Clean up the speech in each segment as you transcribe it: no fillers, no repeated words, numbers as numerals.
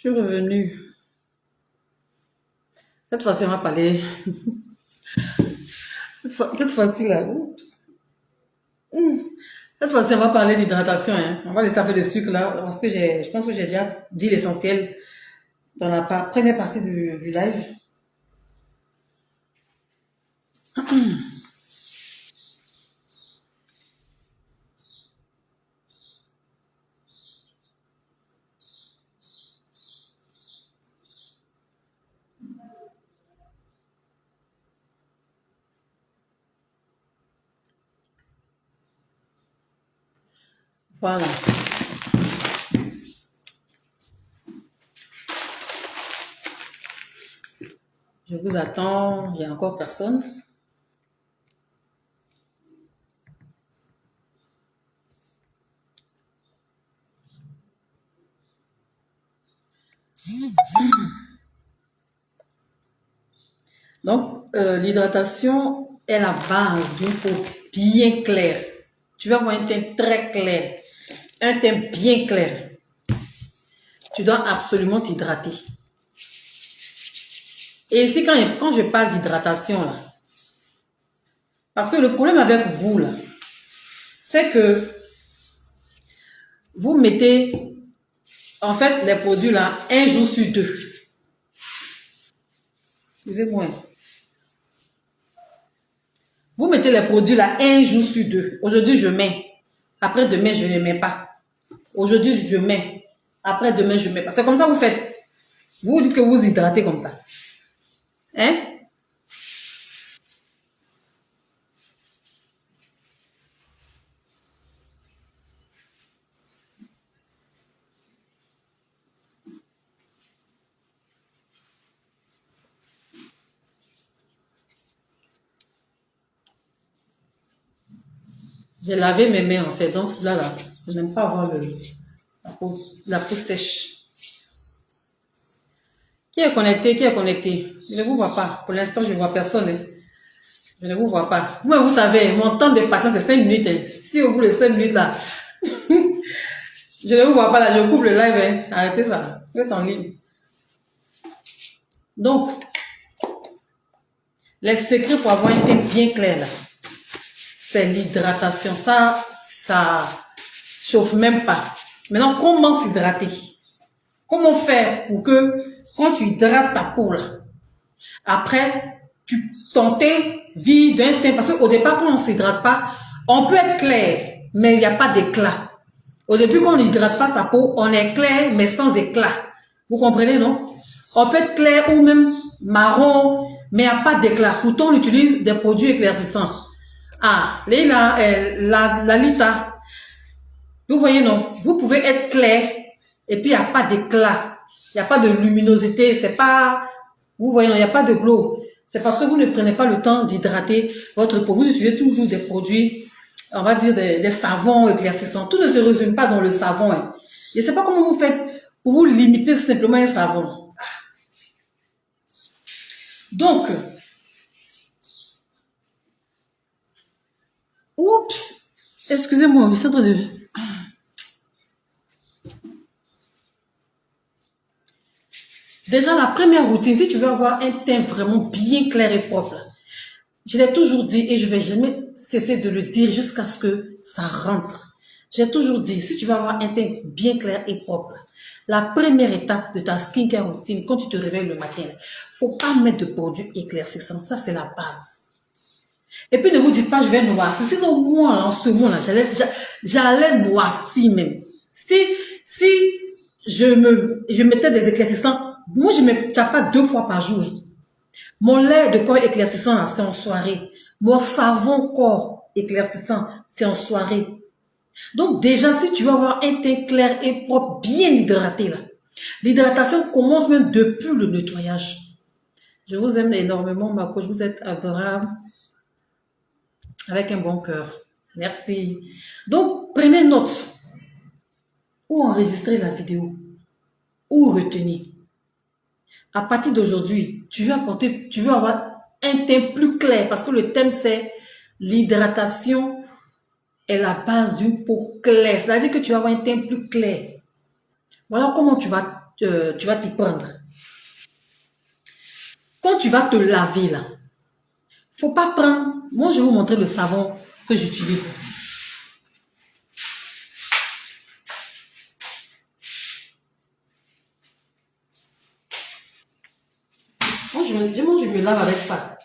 suis revenue. Cette fois-ci, on va parler. Cette fois-ci, là. Cette fois-ci, on va parler d'hydratation. Hein. On va laisser faire le sucre, là, parce que je pense que j'ai déjà dit l'essentiel dans la première partie du live. Voilà. Je vous attends. Il n'y a encore personne. Donc, l'hydratation est la base d'une peau bien claire. Tu vas avoir un teint très clair, un teint bien clair. Tu dois absolument t'hydrater. Et ici, quand je parle d'hydratation, là, parce que le problème avec vous, là, c'est que vous mettez, en fait, les produits, là, un jour sur deux. Excusez-moi. Vous mettez les produits, là, un jour sur deux. Aujourd'hui, je mets. Après, demain, je ne mets pas. Aujourd'hui, je mets. Après, demain, je mets pas. C'est comme ça que vous faites. Vous dites que vous hydratez comme ça. Hein? J'ai lavé mes mains, en fait. Donc, là, je n'aime pas avoir la peau sèche. Qui est connecté? Qui est connecté? Je ne vous vois pas. Pour l'instant, je ne vois personne. Hein. Je ne vous vois pas. Moi, vous savez, mon temps de patience, c'est 5 minutes. Hein. Si au bout de 5 minutes, là, je ne vous vois pas, là, je coupe le live. Hein. Arrêtez ça. Vous êtes en ligne. Donc, les secrets pour avoir un teint bien clair, là, c'est l'hydratation. Ça chauffe même pas. Maintenant, comment s'hydrater? Comment faire pour que, quand tu hydrates ta peau, là, après, ton teint vit d'un teint, parce qu'au départ, quand on ne s'hydrate pas, on peut être clair, mais il n'y a pas d'éclat. Au début, quand on n'hydrate pas sa peau, on est clair, mais sans éclat. Vous comprenez, non? On peut être clair ou même marron, mais il n'y a pas d'éclat. Pourtant, on utilise des produits éclaircissants. Ah, la Lita. Vous voyez, non? Vous pouvez être clair, et puis il n'y a pas d'éclat. Il n'y a pas de luminosité. C'est pas, vous voyez, non, il n'y a pas de glow. C'est parce que vous ne prenez pas le temps d'hydrater votre peau. Vous utilisez toujours des produits, on va dire des savons éclaircissants. Tout ne se résume pas dans le savon. Hein. Je ne sais pas comment vous faites pour vous limiter simplement un savon. Donc, oups, excusez-moi, je suis en train de... Déjà, la première routine, si tu veux avoir un teint vraiment bien clair et propre, je l'ai toujours dit et je vais jamais cesser de le dire jusqu'à ce que ça rentre. J'ai toujours dit, si tu veux avoir un teint bien clair et propre, la première étape de ta skincare routine, quand tu te réveilles le matin, faut pas mettre de produits éclaircissants. Ça, c'est la base. Et puis, ne vous dites pas, je vais noircir. Sinon, moi, en ce moment-là, j'allais noircir même. Si je mettais des éclaircissants, moi, je ne me tape pas 2 fois par jour. Mon lait de corps éclaircissant, c'est en soirée. Mon savon corps éclaircissant, c'est en soirée. Donc déjà, si tu veux avoir un teint clair et propre, bien hydraté, là, l'hydratation commence même depuis le nettoyage. Je vous aime énormément, ma coach. Vous êtes adorable, avec un bon cœur. Merci. Donc, prenez note ou enregistrez la vidéo ou retenez. À partir d'aujourd'hui, tu veux avoir un teint plus clair parce que le thème c'est l'hydratation est la base d'une peau claire. C'est-à-dire que tu vas avoir un teint plus clair. Voilà comment tu vas tu vas t'y prendre. Quand tu vas te laver là, faut pas prendre... Moi, je vais vous montrer le savon que j'utilise. Moi, je me lave avec ça.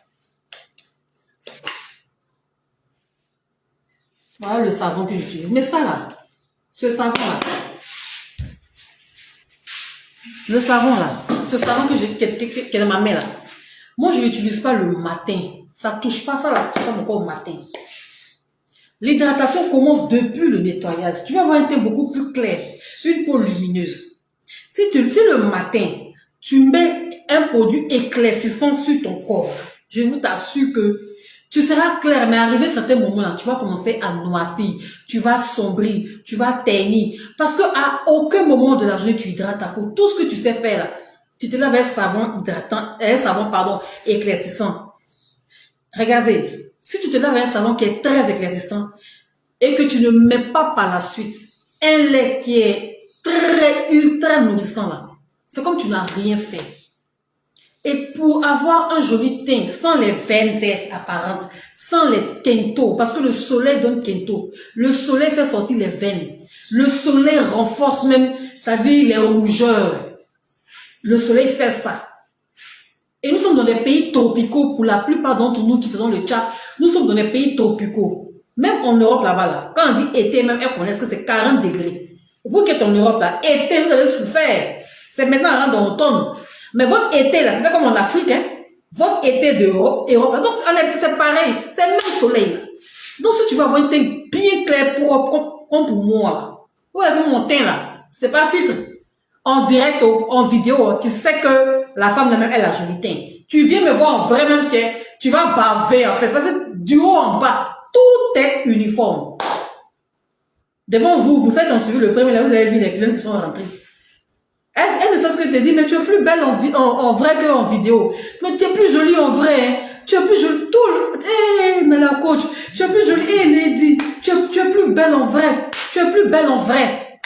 Voilà le savon que j'utilise. Mais ça là, ce savon là, le savon là, ce savon qu'elle m'a mis là, moi je l'utilise pas le matin. Ça touche pas, ça là, touche pas mon corps au matin. L'hydratation commence depuis le nettoyage. Tu vas avoir un teint beaucoup plus clair, une peau lumineuse. Si le matin, tu mets un produit éclaircissant sur ton corps, je vous t'assure que tu seras clair, mais arrivé à certains moments là, tu vas commencer à noircir, tu vas sombrir, tu vas ternir. Parce que à aucun moment de la journée, tu hydrates ta peau. Tout ce que tu sais faire là, tu te laves un savon hydratant, éclaircissant. Regardez, si tu te laves un savon qui est très éclaircissant et que tu ne mets pas par la suite un lait qui est ultra nourrissant là, c'est comme tu n'as rien fait. Et pour avoir un joli teint, sans les veines vertes apparentes, sans les quintos, parce que le soleil donne quinto, le soleil fait sortir les veines, le soleil renforce même, c'est-à-dire les rougeurs. Le soleil fait ça. Et nous sommes dans des pays tropicaux, pour la plupart d'entre nous qui faisons le chat, nous sommes dans des pays tropicaux. Même en Europe là-bas, là, quand on dit été, même elles connaissent que c'est 40 degrés. Vous qui êtes en Europe là, été, vous avez souffert. C'est maintenant dans l'automne. Mais votre été, là, c'est pas comme en Afrique, hein. Votre été d'Europe, donc c'est pareil, c'est le même soleil. Là. Donc si tu vas avoir un teint bien clair comme pour moi, là. Ouais, comme mon teint, là, c'est pas filtre. En direct, en vidéo, tu sais que la femme de même, elle a joli teint. Tu viens me voir en vrai même, tu vas baver, en fait, parce que du haut en bas, tout est uniforme. Devant vous, vous savez, quand suivi le premier, là, vous avez vu les clients qui sont rentrés. Elle ne sait ce que te dit, mais tu es plus belle en vrai qu'en vidéo. Mais tu es plus jolie en vrai. Hein. Tu es plus jolie. Mais la coach, tu es plus jolie. Lady, tu es plus belle en vrai. Tu es plus belle en vrai.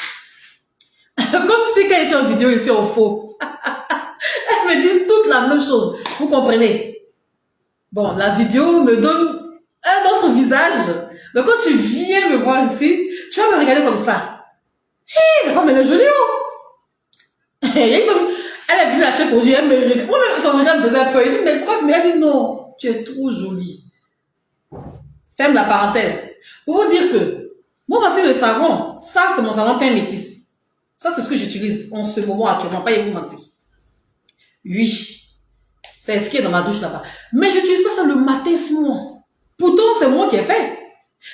Comme si quand ils sont en vidéo, ils sont faux. Elles me disent toutes la même chose. Vous comprenez? Bon, la vidéo me donne un autre visage. Mais quand tu viens me voir ici, tu vas me regarder comme ça. Hé, la femme, elle est jolie, oh! Elle a vu l'acheter pour dire, elle me regarde. Moi-même, son regard me faisait peur. Il dit, mais pourquoi tu m'as dit non? Tu es trop jolie. Ferme la parenthèse. Pour vous dire que, moi, voici le savon. Ça, c'est mon savon teint métis. Ça, c'est ce que j'utilise en ce moment actuellement. Pas vous mentir. Oui. C'est ce qui est dans ma douche là-bas. Mais je n'utilise pas ça le matin sur moi. Pourtant, c'est moi qui ai fait.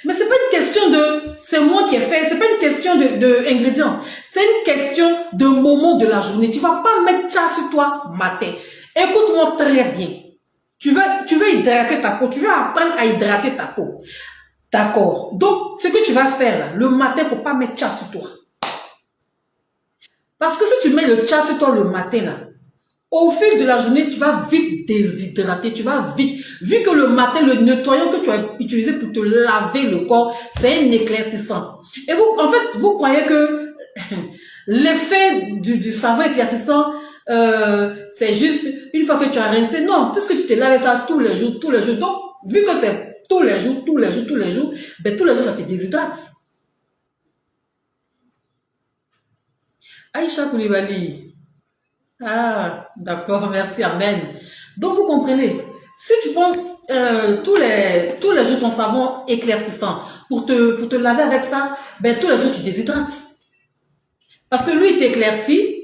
Mais c'est pas une question de c'est moi qui ai fait, c'est pas une question de ingrédients, c'est une question de moment de la journée. Tu vas pas mettre ça sur toi matin. Écoute-moi très bien. Tu veux hydrater ta peau, tu veux apprendre à hydrater ta peau. D'accord. Donc, ce que tu vas faire là, le matin, faut pas mettre ça sur toi. Parce que si tu mets le ça sur toi le matin là, au fil de la journée, tu vas vite déshydrater, tu vas vite. Vu que le matin, le nettoyant que tu as utilisé pour te laver le corps, c'est un éclaircissant. Et vous, en fait, vous croyez que l'effet du savon éclaircissant, c'est juste une fois que tu as rincé. Non, puisque tu te laves ça tous les jours. Donc, vu que c'est tous les jours, ben tous les jours, ça te déshydrate. Aïcha Koulibaly. Ah, d'accord, merci, amen. Donc, vous comprenez, si tu prends tous les jours ton savon éclaircissant pour te laver avec ça, ben tous les jours tu déshydrates. Parce que lui, il t'éclaircit.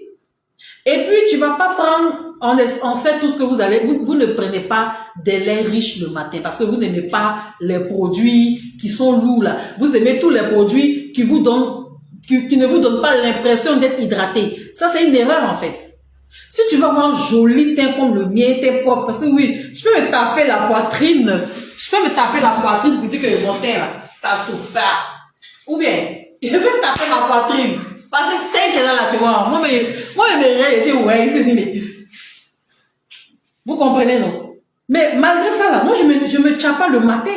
Et puis, tu vas pas prendre, on sait tout ce que vous ne prenez pas des laits riches le matin parce que vous n'aimez pas les produits qui sont lourds là. Vous aimez tous les produits qui vous donnent, qui ne vous donnent pas l'impression d'être hydraté. Ça, c'est une erreur en fait. Si tu veux avoir un joli teint comme le mien, teint propre, parce que oui, je peux me taper la poitrine pour dire que mon teint là, ça se trouve pas. Ou bien, je peux me taper ma poitrine, parce que teint qu'elle a là, tu vois, moi mes règles étaient ouais, c'est des métis. Vous comprenez, non? Mais malgré ça là, moi je me tchape pas le matin.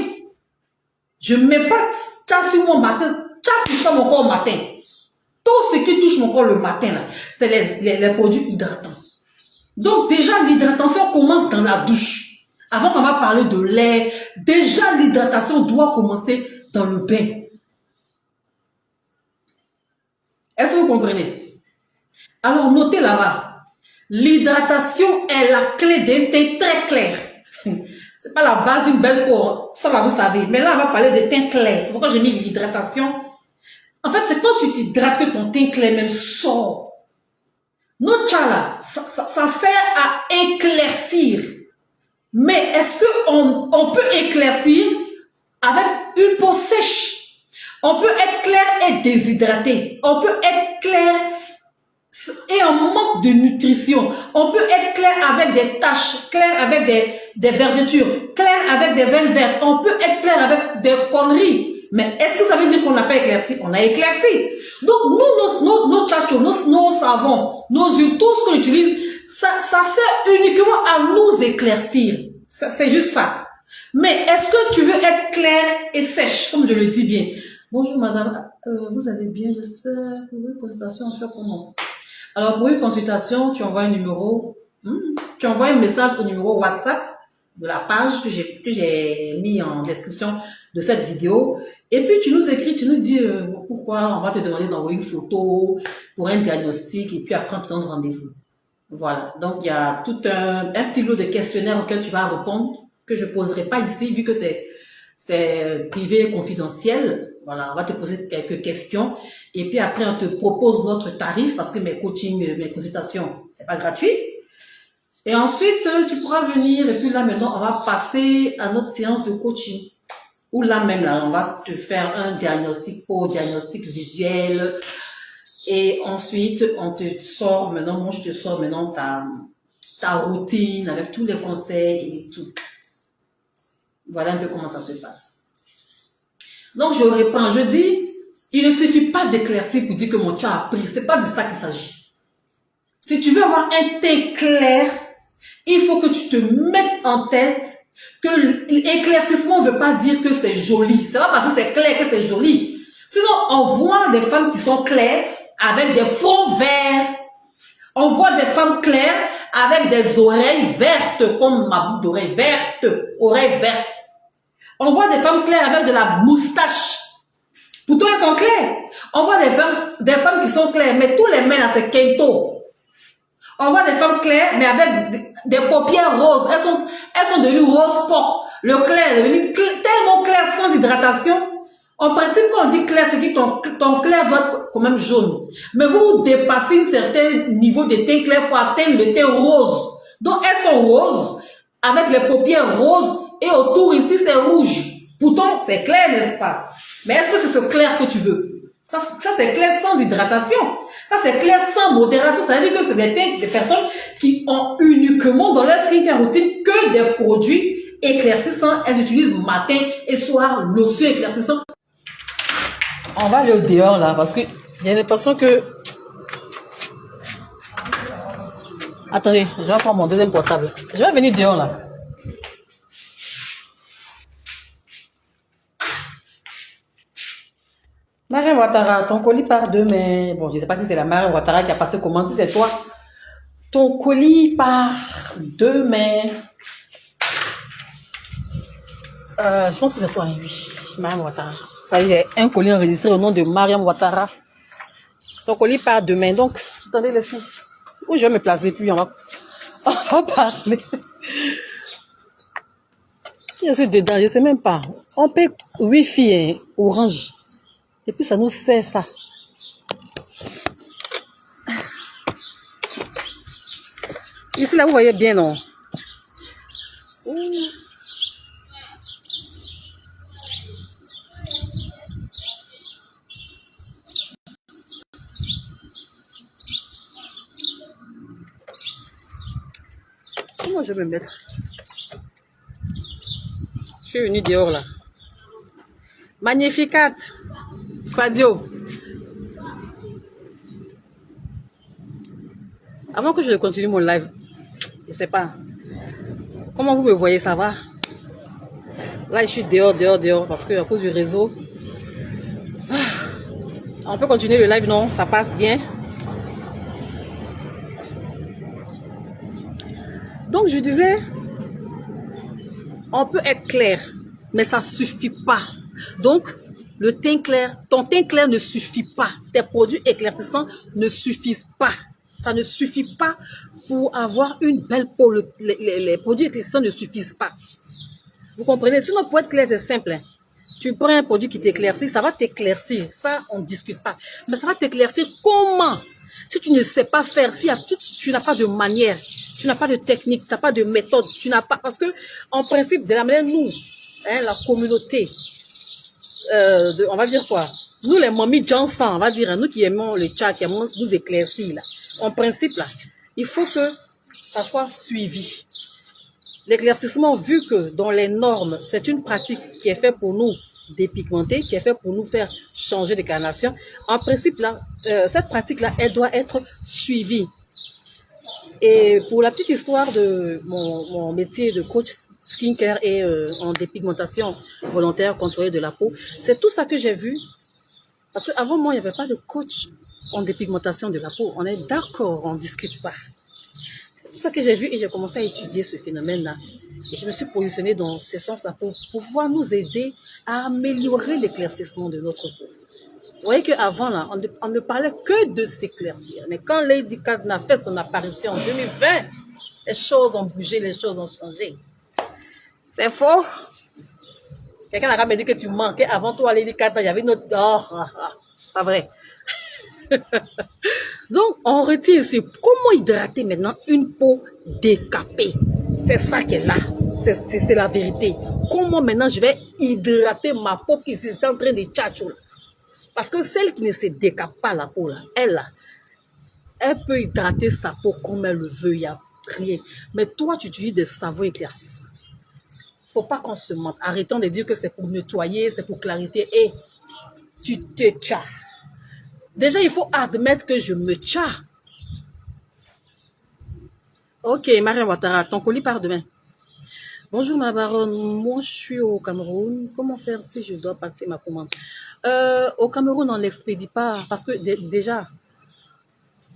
Je mets pas ça sur mon matin, ça touche pas mon corps au matin. Tout ce qui touche mon corps le matin, là, c'est les produits hydratants. Donc déjà, l'hydratation commence dans la douche. Avant qu'on va parler de lait, déjà l'hydratation doit commencer dans le bain. Est-ce que vous comprenez? Alors notez là-bas, l'hydratation est la clé d'un teint très clair. C'est pas la base d'une belle peau, ça là vous savez. Mais là, on va parler de teint clair. C'est pourquoi j'ai mis l'hydratation. En fait, c'est quand tu t'hydrates que ton teint clair même sort. Notre chat là, ça sert à éclaircir. Mais est-ce qu'on peut éclaircir avec une peau sèche? On peut être clair et déshydraté. On peut être clair et en manque de nutrition. On peut être clair avec des taches, clair avec des vergetures, clair avec des veines vertes. On peut être clair avec des conneries. Mais est-ce que ça veut dire qu'on n'a pas éclairci? On a éclairci. Donc, nous, nos tchatchos, nos savons, nos huiles, tout ce qu'on utilise, ça sert uniquement à nous éclaircir. C'est juste ça. Mais est-ce que tu veux être clair et sèche, comme je le dis bien? Bonjour madame, vous allez bien, j'espère. Pour une consultation, on fait comment? Alors, pour une consultation, tu envoies un numéro, tu envoies un message au numéro WhatsApp de la page que j'ai mis en description de cette vidéo. Et puis, tu nous écris, tu nous dis pourquoi on va te demander d'envoyer une photo pour un diagnostic et puis après, on te donne rendez-vous. Voilà. Donc, il y a tout un petit lot de questionnaires auxquels tu vas répondre que je poserai pas ici vu que c'est privé et confidentiel. Voilà, on va te poser quelques questions et puis après on te propose notre tarif parce que mes coachings, mes consultations, c'est pas gratuit. Et ensuite tu pourras venir et puis là maintenant on va passer à notre séance de coaching où là même là on va te faire un diagnostic peau, diagnostic visuel et ensuite on te sort maintenant, moi je te sors maintenant ta routine avec tous les conseils et tout. Voilà un peu comment ça se passe. Donc, je réponds, je dis, il ne suffit pas d'éclaircir pour dire que mon chat a pris. C'est pas de ça qu'il s'agit. Si tu veux avoir un teint clair, il faut que tu te mettes en tête que l'éclaircissement ne veut pas dire que c'est joli. C'est pas parce que c'est clair que c'est joli. Sinon, on voit des femmes qui sont claires avec des fronts verts. On voit des femmes claires avec des oreilles vertes, comme ma boucle d'oreille verte, oreilles vertes. On voit des femmes claires avec de la moustache. Pourtant, elles sont claires. On voit des femmes qui sont claires, mais tous les mains là, c'est kento. On voit des femmes claires, mais avec des paupières roses. Elles sont devenues roses porc. Le clair est devenu tellement clair sans hydratation. En principe, quand on dit clair, c'est que ton clair doit être quand même jaune. Mais vous dépassez un certain niveau de teint clair pour atteindre le teint rose. Donc, elles sont roses, avec les paupières roses, et autour ici, c'est rouge. Pourtant, c'est clair, n'est-ce pas? Mais est-ce que c'est ce clair que tu veux? Ça c'est clair sans hydratation. Ça, c'est clair sans modération. Ça veut dire que c'est des personnes qui ont uniquement dans leur skincare routine que des produits éclaircissants. Elles utilisent matin et soir lotion éclaircissant. On va aller au dehors là parce que j'ai l'impression que... Attendez, je vais prendre mon deuxième portable. Je vais venir dehors là. Mariam Ouattara, ton colis part demain. Bon, je ne sais pas si c'est la Mariam Ouattara qui a passé commande, si c'est toi. Ton colis part demain. Je pense que c'est toi, oui. Mariam Ouattara. Ça y est, un colis enregistré au nom de Mariam Ouattara. Ton colis part demain. Donc, attendez les filles. Où je vais me placer, puis on va parler. Je suis dedans, je ne sais même pas. On paie Wi-Fi, hein, Orange. Et puis ça nous sert ça. Ici là vous voyez bien non? Comment je vais me mettre? Je suis venue dehors là. Magnificat. Quadio. Avant que je continue mon live, je sais pas. Comment vous me voyez, ça va? Là, je suis dehors, parce que à cause du réseau. On peut continuer le live, non? Ça passe bien. Donc, je disais, on peut être clair, mais ça ne suffit pas. Donc, le teint clair, ton teint clair ne suffit pas. Tes produits éclaircissants ne suffisent pas. Ça ne suffit pas pour avoir une belle peau. Les produits éclaircissants ne suffisent pas. Vous comprenez? Sinon, pour être clair, c'est simple. Hein. Tu prends un produit qui t'éclaircit, ça va t'éclaircir. Ça, on ne discute pas. Mais ça va t'éclaircir comment? Si tu ne sais pas faire, si tu n'as pas de manière, tu n'as pas de technique, tu n'as pas de méthode, tu n'as pas... Parce que, en principe, de la manière, nous, hein, la communauté, on va dire quoi? Nous, les mamies Johnson, on va dire, hein, nous qui aimons le chat, qui aimons nous éclaircir, là. En principe, là, il faut que ça soit suivi. L'éclaircissement, vu que dans les normes, c'est une pratique qui est faite pour nous dépigmenter, qui est faite pour nous faire changer de carnation, en principe, là, cette pratique-là, elle doit être suivie. Et pour la petite histoire de mon métier de coach skincare et en dépigmentation volontaire contrôlée de la peau, c'est tout ça que j'ai vu. Parce qu'avant moi, il n'y avait pas de coach en dépigmentation de la peau. On est d'accord, on ne discute pas. C'est tout ça que j'ai vu et j'ai commencé à étudier ce phénomène-là. Et je me suis positionnée dans ce sens-là pour pouvoir nous aider à améliorer l'éclaircissement de notre peau. Vous voyez qu'avant, là, on ne parlait que de s'éclaircir. Mais quand Lady Kat a fait son apparition en 2020, les choses ont bougé, les choses ont changé. C'est faux. Quelqu'un a me dit que tu manquais avant toi, Lady Kat, il y avait une autre... pas vrai. Donc, on retient ici, comment hydrater maintenant une peau décapée? C'est ça qui est là. C'est la vérité. Comment maintenant je vais hydrater ma peau qui est en train de tchatchou? Parce que celle qui ne se décape pas la peau, là, elle peut hydrater sa peau comme elle le veut, il n'y a rien. Mais toi, tu utilises des savons éclaircissants. Il ne faut pas qu'on se mente. Arrêtons de dire que c'est pour nettoyer, c'est pour clarifier. Et tu te tchas. Déjà, il faut admettre que je me tchas. Ok, Mariam Ouattara, ton colis part demain. Bonjour ma baronne, moi je suis au Cameroun. Comment faire si je dois passer ma commande? Au Cameroun, on n'expédie pas parce que déjà,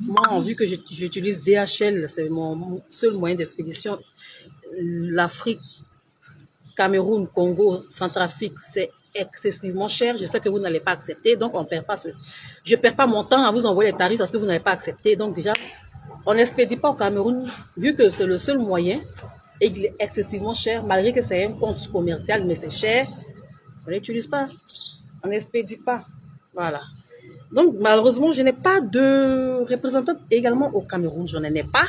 moi, vu que j'utilise DHL, c'est mon seul moyen d'expédition. L'Afrique, Cameroun, Congo, Centrafrique, c'est excessivement cher. Je sais que vous n'allez pas accepter, donc on perd pas je ne perds pas mon temps à vous envoyer les tarifs parce que vous n'avez pas accepté. Donc déjà, on n'expédie pas au Cameroun, vu que c'est le seul moyen. Et il est excessivement cher, malgré que c'est un compte commercial, mais c'est cher. On n'utilise pas, on n'expédie pas. Voilà. Donc, malheureusement, je n'ai pas de représentante également au Cameroun. Je n'en ai pas.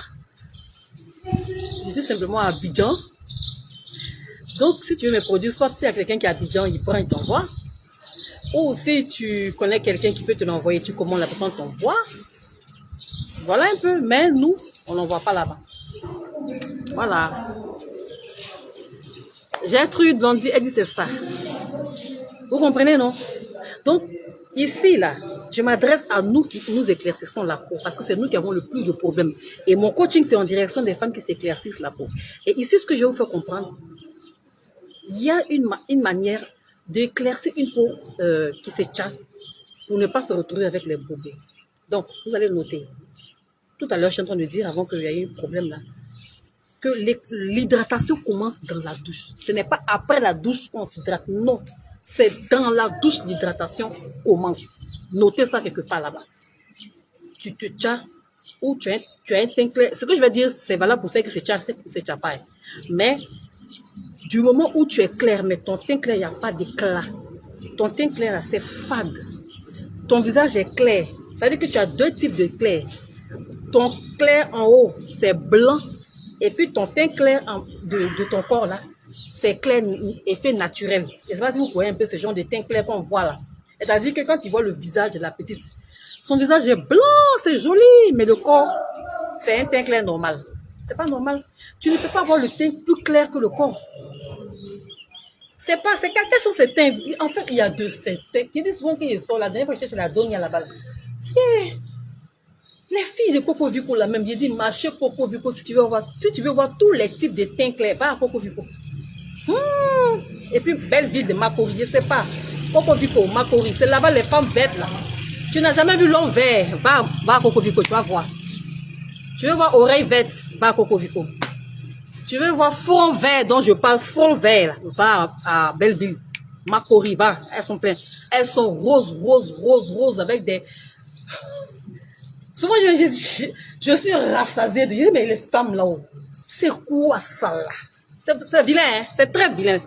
Je suis simplement à Abidjan. Donc, si tu veux mes produits, soit si il y a quelqu'un qui est à Abidjan, il prend, il t'envoie. Ou si tu connais quelqu'un qui peut te l'envoyer, tu commandes, la personne t'envoie. Voilà un peu. Mais nous, on n'envoie pas là-bas. Voilà. Gertrude Blondie, elle dit c'est ça. Vous comprenez, non? Donc, ici, là, je m'adresse à nous qui nous éclaircissons la peau parce que c'est nous qui avons le plus de problèmes. Et mon coaching, c'est en direction des femmes qui s'éclaircissent la peau. Et ici, ce que je vais vous faire comprendre, il y a une manière d'éclaircir une peau qui s'échappe pour ne pas se retrouver avec les bobos. Donc, vous allez noter. Tout à l'heure, je suis en train de dire, avant qu'il y ait eu un problème là, que l'hydratation commence dans la douche. Ce n'est pas après la douche qu'on s'hydrate. Non, c'est dans la douche l'hydratation commence. Notez ça quelque part là-bas. Tu te tchas ou tu as un teint clair. Ce que je vais dire, c'est valable pour ceux qui se tchas, c'est pour ceux qui ne pas. Mais du moment où tu es clair, mais ton teint clair, il n'y a pas d'éclat. Ton teint clair, c'est fade. Ton visage est clair. Ça veut dire que tu as deux types de clair. Ton clair en haut, c'est blanc. Et puis ton teint clair de ton corps là, c'est clair, effet naturel. Je ne sais pas si vous voyez un peu ce genre de teint clair qu'on voit là. C'est-à-dire que quand tu vois le visage de la petite, son visage est blanc, c'est joli, mais le corps, c'est un teint clair normal. C'est pas normal. Tu ne peux pas avoir le teint plus clair que le corps. C'est quels sont ces teints? En fait, il y a deux teints. Qui disent souvent qu'ils sont la dernière fois que je cherche la Donia là-bas. Yeah. Les filles de Coco Vico là même, il dit marcher Coco Vico si tu veux voir tous les types de teints clairs, va à Coco Vico. Et puis belle ville de Makori, je sais pas. Coco Vico, Makori, c'est là-bas les femmes bêtes là. Tu n'as jamais vu l'homme vert, va à Coco Vico, tu vas voir. Tu veux voir oreille verte, va à Coco Vico. Tu veux voir front vert dont je parle, front vert, va à Belleville. Macori, va, elles sont pleines. Elles sont roses avec des... Souvent, je suis rassasiée de dire, mais les femmes là-haut, c'est quoi ça là? C'est vilain, hein? C'est très vilain.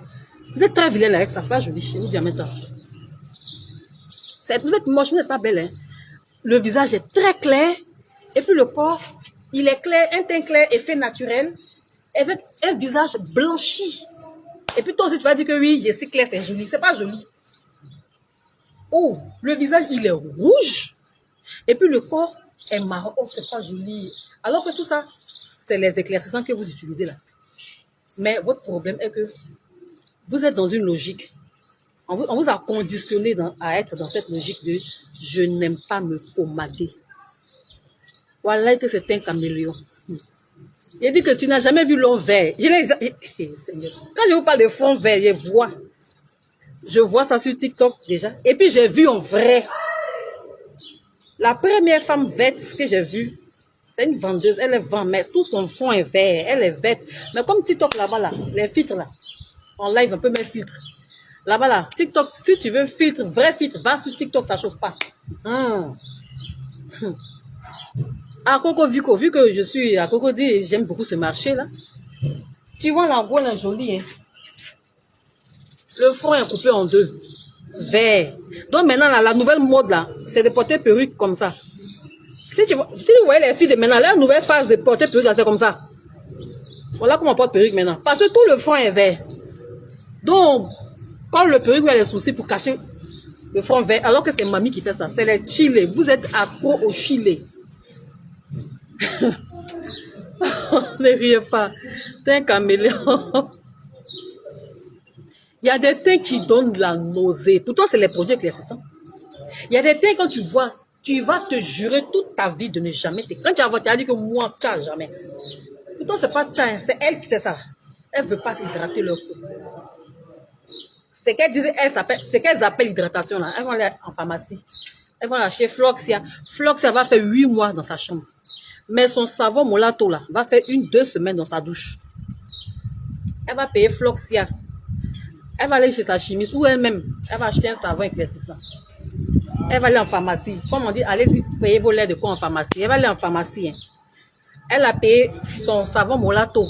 Vous êtes très vilain avec ça, c'est pas joli, je vous dis en même temps. Vous êtes moche, vous n'êtes pas belle. Hein? Le visage est très clair, et puis le corps, il est clair, un teint clair, effet naturel, avec un visage blanchi. Et puis toi aussi, tu vas dire que oui, c'est clair, c'est joli. C'est pas joli. Oh, le visage, il est rouge. Et puis le corps est marron. Oh, c'est pas joli. Alors que tout ça, c'est les éclaircissants que vous utilisez là. Mais votre problème est que vous êtes dans une logique. On vous a conditionné à être dans cette logique de je n'aime pas me pomader. Voilà que c'est un caméléon. Il dit que tu n'as jamais vu l'homme vert. Quand je vous parle de fond vert, je vois ça sur TikTok déjà. Et puis j'ai vu en vrai. La première femme verte que j'ai vue, c'est une vendeuse. Elle est vente, mais tout son fond est vert. Elle est verte. Mais comme TikTok là-bas, là, les filtres là, en live, un peu mes filtres. Là-bas, là, TikTok, si tu veux filtre, vrai filtre, va sur TikTok, ça chauffe pas. À Coco Vico, vu que je suis à Cocody, j'aime beaucoup ce marché-là. Tu vois, la gueule est jolie. Hein? Le front est coupé en deux. Vert. Donc maintenant, la nouvelle mode, là, c'est de porter perruque comme ça. Si vous voyez les filles de maintenant, la nouvelle phase de porter perruque, c'est comme ça. Voilà comment on porte perruque maintenant. Parce que tout le front est vert. Donc, quand le perruque a des soucis pour cacher le front vert, alors que c'est mamie qui fait ça, c'est les chilés. Vous êtes accro au chilé. Ne riez pas. T'es un caméléon. Il y a des teints qui donnent de la nausée. Pourtant, c'est les produits éclaircissants. Il y a des teints, quand tu vois, tu vas te jurer toute ta vie de ne jamais te... Quand tu as dit que moi, tcha, jamais. Pourtant, c'est pas tcha, c'est elle qui fait ça. Elle veut pas s'hydrater leur peau. C'est qu'elle disait, c'est qu'elles appellent hydratation là. Elles vont aller en pharmacie. Elles vont acheter Floxia. Floxia va faire 8 mois dans sa chambre. Mais son savon Molato là va faire 1-2 semaines dans sa douche. Elle va payer Floxia. Elle va aller chez sa chimiste ou elle-même, elle va acheter un savon éclaircissant. Elle va aller en pharmacie. Comme on dit, allez-y payer vos laits de quoi en pharmacie. Elle va aller en pharmacie. Hein. Elle a payé son savon Molato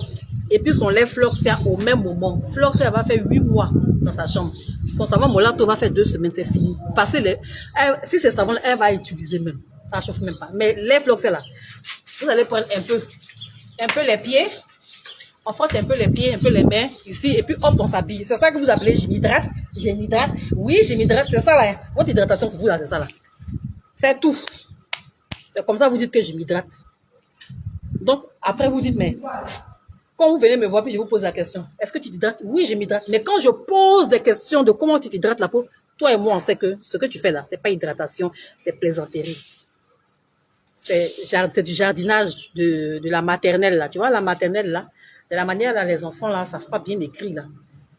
et puis son lait Floxia au même moment. Floxia va faire 8 mois dans sa chambre. Son savon Molato va faire 2 semaines, c'est fini. Si c'est savon, elle va utiliser même. Ça ne chauffe même pas. Mais les Floxia là, vous allez prendre un peu les pieds. On frotte un peu les pieds, un peu les mains, ici, et puis hop, on s'habille. C'est ça que vous appelez je m'hydrate. Oui, je m'hydrate, c'est ça là. Votre hydratation pour vous là, c'est ça là. C'est tout. C'est comme ça vous dites que je m'hydrate. Donc, après vous dites, mais quand vous venez me voir, puis je vous pose la question, est-ce que tu t'hydrates? Oui, je m'hydrate. Mais quand je pose des questions de comment tu t'hydrates la peau, toi et moi, on sait que ce que tu fais là, c'est pas hydratation, c'est plaisanterie. C'est du jardinage de la maternelle là. Tu vois, la maternelle là, de la manière là, les enfants là, ne savent pas bien écrire là.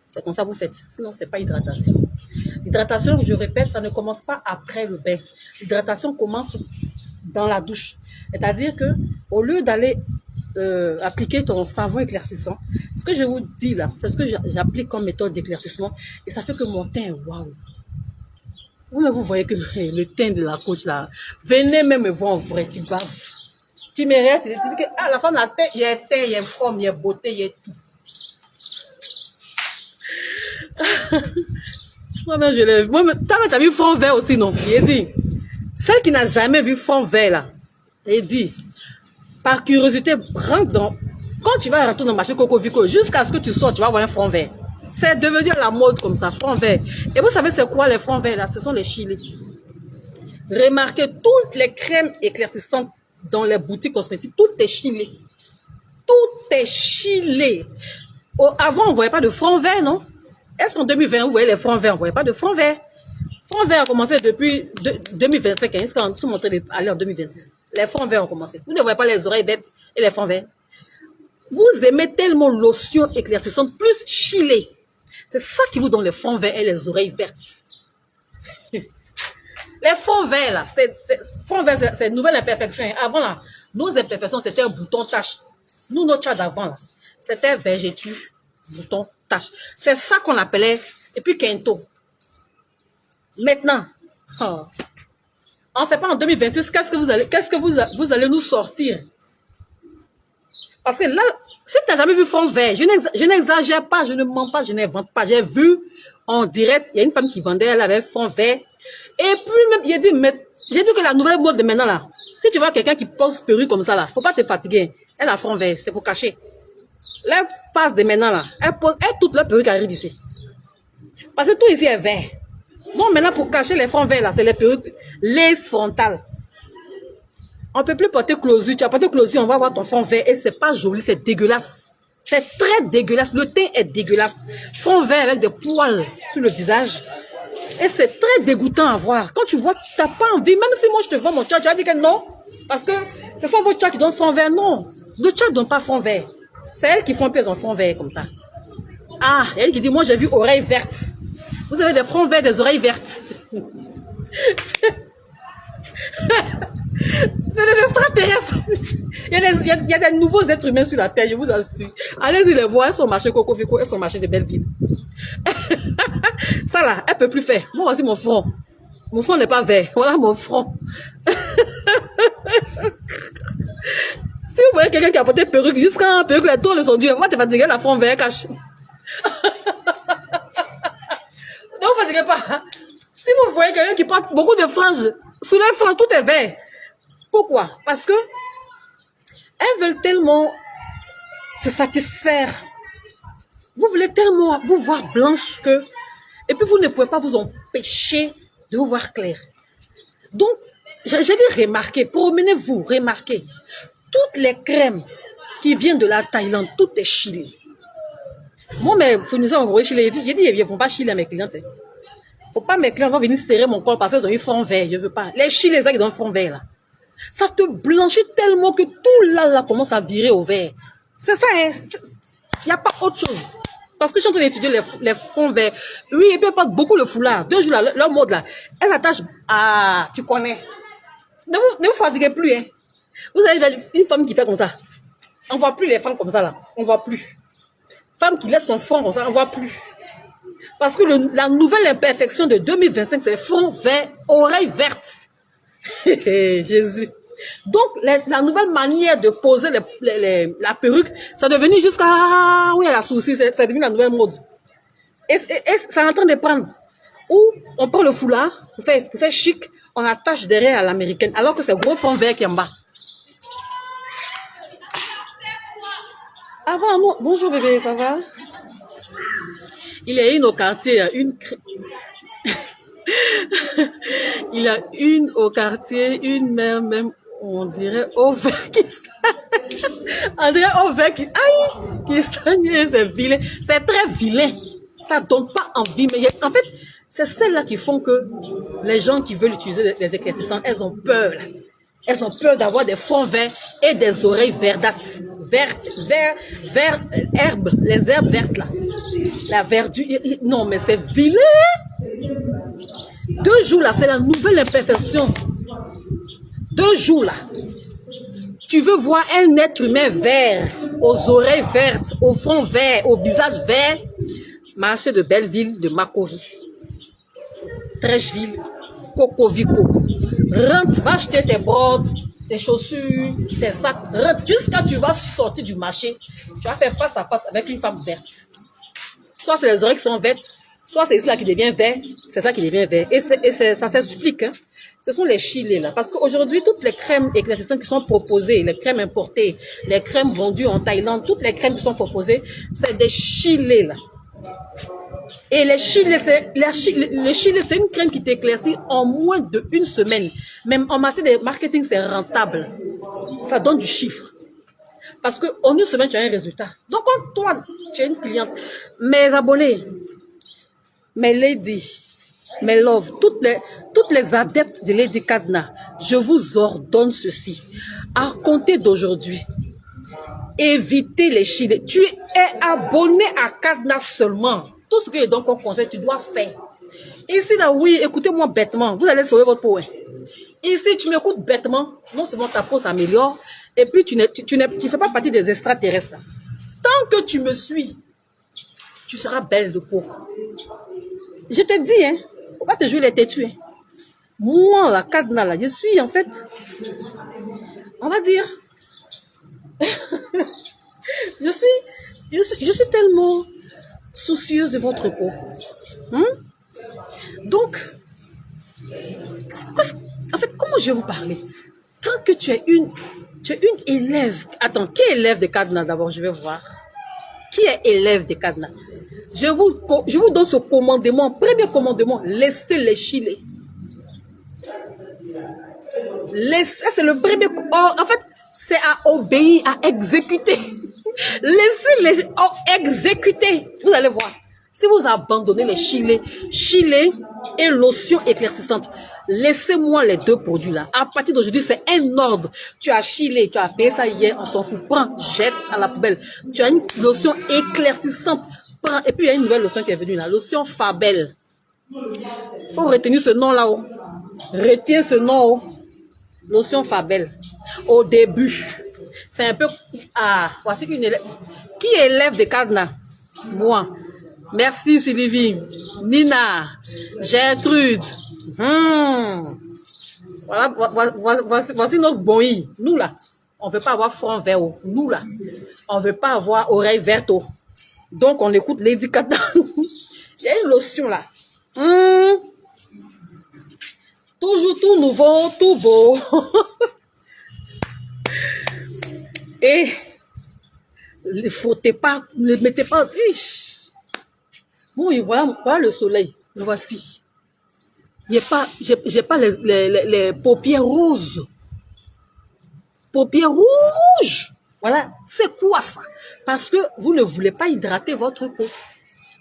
C'est comme ça que vous faites. Sinon, c'est pas hydratation. L'hydratation, je répète, ça ne commence pas après le bain. L'hydratation commence dans la douche. C'est-à-dire que au lieu d'aller appliquer ton savon éclaircissant, ce que je vous dis là, c'est ce que j'applique comme méthode d'éclaircissement et ça fait que mon teint est waouh. Vous voyez que le teint de la coach là, venez même me voir en vrai, tu baves. Tu m'arrêtes, tu dis que ah, la femme, il y a teint, il y a forme, il y a beauté, il y a tout. Moi-même, je l'ai vu. Tu as vu fond vert aussi, non? Il dit, celle qui n'a jamais vu fond vert là, il dit, par curiosité, rentre dans. Quand tu vas rentrer dans le marché Coco Vico, jusqu'à ce que tu sortes, tu vas voir un fond vert. C'est devenu à la mode comme ça, fond vert. Et vous savez c'est quoi les fonds verts là? Ce sont les chilés. Remarquez, toutes les crèmes éclaircissantes dans les boutiques cosmétiques, tout est chilé. Tout est chilé. Avant, on ne voyait pas de fond vert, non? Est-ce qu'en 2020, vous voyez les fonds verts? On ne voyait pas de fond vert. Fond vert a commencé depuis 2025. Est-ce qu'on est en train d'aller en 2026? Les fonds verts ont commencé. Vous ne voyez pas les oreilles vertes et les fonds verts. Vous aimez tellement lotion éclaircissante plus chilée. C'est ça qui vous donne les fonds verts et les oreilles vertes. Les fonds verts, là, fonds verts, c'est une nouvelle imperfection. Avant, là, nos imperfections, c'était un bouton tache. Nous, notre chat d'avant, là, c'était vergeture, bouton tache. C'est ça qu'on appelait, et puis Kento. Maintenant, on ne sait pas en 2026, qu'est-ce que vous allez nous sortir? Parce que là, si tu n'as jamais vu fond vert, je n'exagère pas, je ne mens pas, je n'invente pas. J'ai vu en direct, il y a une femme qui vendait, elle avait fond vert. Et puis même, j'ai dit que la nouvelle mode de maintenant là, si tu vois quelqu'un qui pose perruque comme ça là, faut pas te fatiguer. Elle a fond vert, c'est pour cacher. La phase de maintenant là, elle toute leur perruque arrive ici. Parce que tout ici est vert. Donc maintenant pour cacher les fonds verts là, c'est les perruques, les frontales. On ne peut plus porter closure. Tu as porté closure, on va voir ton fond vert et c'est pas joli, c'est dégueulasse. C'est très dégueulasse. Le teint est dégueulasse. Fond vert avec des poils sur le visage. Et c'est très dégoûtant à voir. Quand tu vois, tu n'as pas envie. Même si moi je te vends mon chat, tu vas dire que non. Parce que ce sont vos chats qui donnent fond vert. Non. Le chat ne donne pas fond vert. C'est elles qui font plus en fond vert comme ça. Ah, elle qui dit, moi j'ai vu oreilles vertes. Vous avez des fronts verts, des oreilles vertes. C'est des extraterrestres. Il y a des nouveaux êtres humains sur la terre, je vous assure. Allez-y les voir, elles sont marchés Coco Fico, elles sont marchés de Belleville. Ça là, elle peut plus faire. Moi voici mon front. Mon front n'est pas vert. Voilà mon front. Si vous voyez quelqu'un qui a porté perruque, jusqu'à perruque, les tours sont durs, moi tu vas dire la front vert cache. Ne vous fatiguez pas. Si vous voyez quelqu'un qui porte beaucoup de franges, sous les franges, tout est vert. Pourquoi? Parce que elles veulent tellement se satisfaire. Vous voulez tellement vous voir blanche que... Et puis vous ne pouvez pas vous empêcher de vous voir clair. Donc, j'ai dit remarquez, promenez-vous, remarquez. Toutes les crèmes qui viennent de la Thaïlande, tout est chili. Moi, mes fournisseurs en gros, j'ai dit, ils ne vont pas chiller à mes clientes. Faut pas mes clients vont venir serrer mon corps parce qu'ils ont eu fond vert. Je veux pas. Les chili, les gens qui donnent fond vert là. Ça te blanchit tellement que tout là commence à virer au vert. C'est ça, hein. Il n'y a pas autre chose. Parce que je suis en train d'étudier les fonds verts. Oui, ils peuvent pas beaucoup le foulard. 2 jours là, leur mode là, elle attache. Ah, tu connais. Ne vous fatiguez plus, hein. Vous avez une femme qui fait comme ça. On voit plus les femmes comme ça là. On voit plus. Femme qui laisse son fond comme ça, on voit plus. Parce que la nouvelle imperfection de 2025, c'est les fonds verts, oreilles vertes. Jésus. Donc, la nouvelle manière de poser la perruque, ça est devenu jusqu'à... Oui, la souci, c'est devenu la nouvelle mode. Et ça est en train de prendre. Ou on prend le foulard, pour faire chic, on attache derrière à l'américaine, alors que c'est gros fond vert qui est en bas. Avant, non. Bonjour bébé, ça va? Il y a une au quartier, il y a une au quartier, une mère même, on dirait au vert qui on dirait au vert qui stagne, c'est vilain, c'est très vilain, ça donne pas envie, mais en fait, c'est celles-là qui font que les gens qui veulent utiliser les éclaircissants, elles ont peur, là. Elles ont peur d'avoir des fonds verts et des oreilles verdâtres. Vert, herbe, les herbes vertes là. La verdure. Non, mais c'est vilain. 2 jours là, c'est la nouvelle imperfection. 2 jours là. Tu veux voir un être humain vert, aux oreilles vertes, au front vert, au visage vert. Marché de Belleville, de Macquarie. Trècheville, Coco Vico. Rentre, va acheter tes bottes, tes chaussures, tes sacs. Rentre jusqu'à tu vas sortir du marché. Tu vas faire face à face avec une femme verte. Soit c'est les oreilles qui sont vertes, soit c'est ici là qui devient vert, c'est là qui devient vert. Et ça s'explique. Hein. Ce sont les chilés là. Parce qu'aujourd'hui, toutes les crèmes éclaircissantes qui sont proposées, les crèmes importées, les crèmes vendues en Thaïlande, toutes les crèmes qui sont proposées, c'est des chilés là. Et le chili, c'est une crème qui t'éclaircit en moins d'1 semaine. Même en matière de marketing, c'est rentable. Ça donne du chiffre. Parce qu'en 1 semaine, tu as un résultat. Donc, quand toi, tu es une cliente, mes abonnés, mes ladies, mes love, toutes les adeptes de Lady Cadena, je vous ordonne ceci. À compter d'aujourd'hui, évitez les chili. Tu es abonné à Cadena seulement. Tout ce que je donne comme conseil, tu dois faire. Ici, là, oui, écoutez-moi bêtement. Vous allez sauver votre peau. Hein. Ici, tu m'écoutes bêtement. Non seulement ta peau s'améliore, et puis tu fais pas partie des extraterrestres. Là. Tant que tu me suis, tu seras belle de peau. Je te dis, hein, faut pas te jouer les têtus. Hein. Moi, la Kadna, là, je suis en fait, on va dire, je suis tellement soucieuse de votre peau. Donc, en fait, comment je vais vous parler? Tant que tu es une élève. Attends, qui est élève de Kadna d'abord? Je vais voir. Qui est élève de Kadna? Je vous donne ce commandement. Premier commandement, laissez les chiller. C'est le premier. En fait, c'est à obéir, à exécuter. Laissez les exécuter. Vous allez voir. Si vous abandonnez les chilés et lotion éclaircissante, laissez-moi les deux produits là. À partir d'aujourd'hui, c'est un ordre. Tu as chilé, tu as payé ça hier, on s'en fout. Prends, jette à la poubelle. Tu as une lotion éclaircissante. Prends. Et puis il y a une nouvelle lotion qui est venue là, lotion Fabel. Il faut retenir ce nom là-haut. Retiens ce nom-haut. Lotion Fabel. Au début, c'est un peu... Ah, voici une élève. Qui est élève de Kadna? Moi. Merci Sylvie. Nina. Gertrude. Voilà, voici notre boi. Nous là, on ne veut pas avoir front vert. Nous là, on ne veut pas avoir oreille verte. Donc on écoute Lady Kadna. Il y a une lotion là. Toujours tout nouveau, tout beau. Et ne frottez pas, ne mettez pas. Bon, voilà le soleil. Le voici. J'ai pas les paupières roses. Paupières rouges. Voilà. C'est quoi ça? Parce que vous ne voulez pas hydrater votre peau.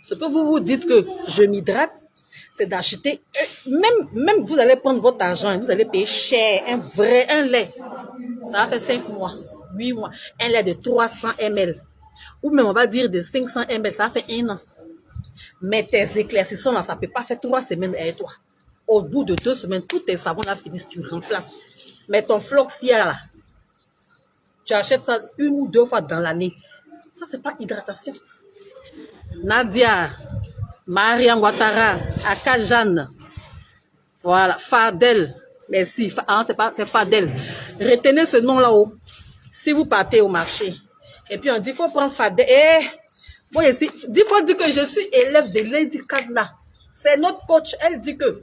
Ce que vous vous dites que je m'hydrate, c'est d'acheter, même vous allez prendre votre argent et vous allez payer cher, un lait. Ça va faire 5 mois, 8 mois. Un lait de 300 ml. Ou même on va dire de 500 ml, ça fait 1 an. Mais tes éclaircissants là, ça ne peut pas faire 3 semaines avec toi. Au bout de 2 semaines, tous tes savons là finissent, tu remplaces. Mais ton Floxia là, tu achètes ça 1 ou 2 fois dans l'année. Ça, c'est pas hydratation. Nadia, Mariam Ouattara, Akajane, voilà, Fadel, merci, c'est Fadel. Retenez ce nom là-haut. Si vous partez au marché, et puis on dit, il faut prendre Fadel. Moi, il faut dire que je suis élève de Lady Kadna. C'est notre coach, elle dit que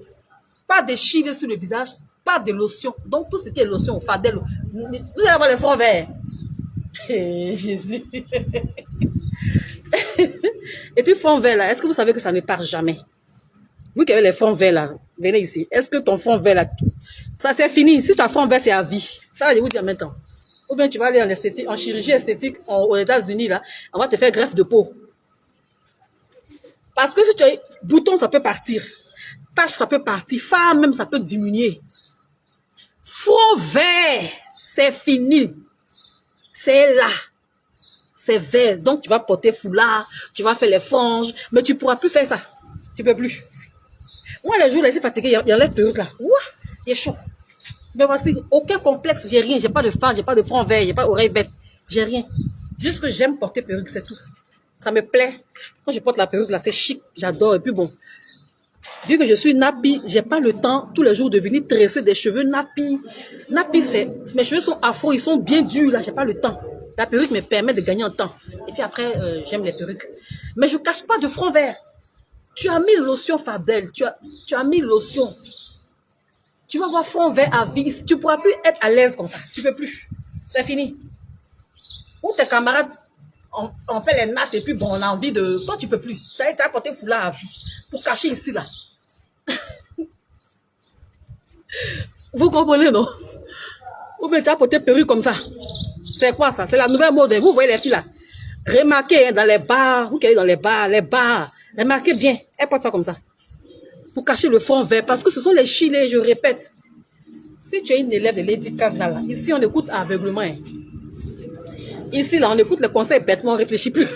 pas de chili sur le visage, pas de lotion. Donc tout ce qui est lotion, Fadel, vous allez avoir les fronts verts. Jésus. Et puis fond vert là, est-ce que vous savez que ça ne part jamais? Vous qui avez les fonds verts là, venez ici. Est-ce que ton fond vert là, ça c'est fini. Si tu as fond vert, c'est à vie. Ça je vous dire maintenant. Ou bien tu vas aller en esthétique, en chirurgie esthétique aux États-Unis là, on va te faire greffe de peau. Parce que si tu as bouton, ça peut partir. Tache, ça peut partir. Fard même, ça peut diminuer. Fond vert, c'est fini. C'est là. C'est vert. Donc, tu vas porter foulard, tu vas faire les franges, mais tu ne pourras plus faire ça. Tu ne peux plus. Moi, les jours, là, je suis fatiguée, il y a les perruques là. Ouah, il est chaud. Mais voici, aucun complexe, j'ai rien. J'ai pas de phare, j'ai pas de front vert, j'ai pas d'oreille bête. J'ai rien. Juste que j'aime porter perruque, c'est tout. Ça me plaît. Quand je porte la perruque là, c'est chic. J'adore. Et puis bon, vu que je suis nappy, j'ai pas le temps tous les jours de venir tresser des cheveux nappy. Nappy, mes cheveux sont afro, ils sont bien durs là, j'ai pas le temps. La perruque me permet de gagner en temps. Et puis après, j'aime les perruques. Mais je cache pas de front vert. Tu as mis lotion Fabel, tu as mis lotion. Tu vas voir front vert à vie. Tu ne pourras plus être à l'aise comme ça. Tu ne peux plus. C'est fini. Ou tes camarades, on fait les nattes et puis bon, on a envie de... Toi, tu ne peux plus. Tu as porté foulard à vie pour cacher ici, là. Vous comprenez, non? Ou bien tu as porté perruque comme ça. C'est quoi ça? C'est la nouvelle mode. Vous voyez les filles là. Remarquez hein, dans les bars, vous qui allez dans les bars, remarquez bien. Elles portent ça comme ça. Pour cacher le front vert. Parce que ce sont les chilés, je répète. Si tu es une élève de Lady Kadna là, ici on écoute aveuglement. Hein. Ici là, on écoute les conseils bêtement, on ne réfléchit plus.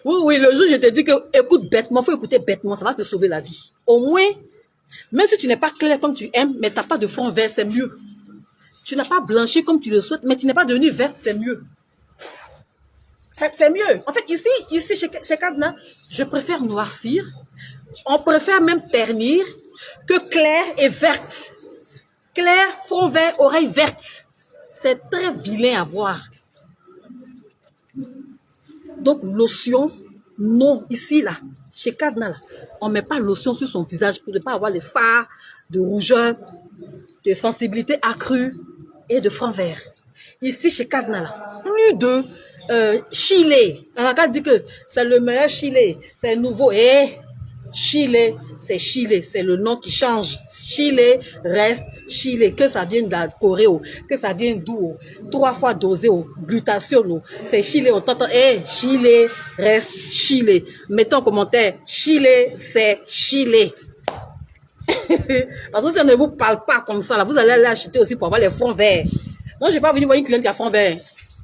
Oui, oui, le jour, je te dis que écoute bêtement, faut écouter bêtement, ça va te sauver la vie. Au moins, même si tu n'es pas clair comme tu aimes, mais tu n'as pas de front vert, c'est mieux. Tu n'as pas blanchi comme tu le souhaites, mais tu n'es pas devenu verte, c'est mieux. C'est mieux. En fait, ici chez Kadna, je préfère noircir. On préfère même ternir que clair et verte. Clair, front vert, oreille verte. C'est très vilain à voir. Donc, lotion, non. Ici, là, chez Kadna, là, on ne met pas lotion sur son visage pour ne pas avoir les fards de rougeur, de sensibilité accrue et de front vert. Ici, chez Kadna, là, plus de Chile. On a dit que c'est le meilleur Chile. C'est nouveau. Et Chile, c'est le nom qui change. Chile reste Chile. Que ça vienne de la Corée, que ça vienne d'où, 3 fois dosé, glutation, c'est Chile. On t'entend, Chile reste Chile. Mettons en commentaire, Chile, c'est Chile. Parce que si on ne vous parle pas comme ça, là, vous allez l'acheter aussi pour avoir les fonds verts. Moi, je n'ai pas venu voir une cliente qui a fond vert.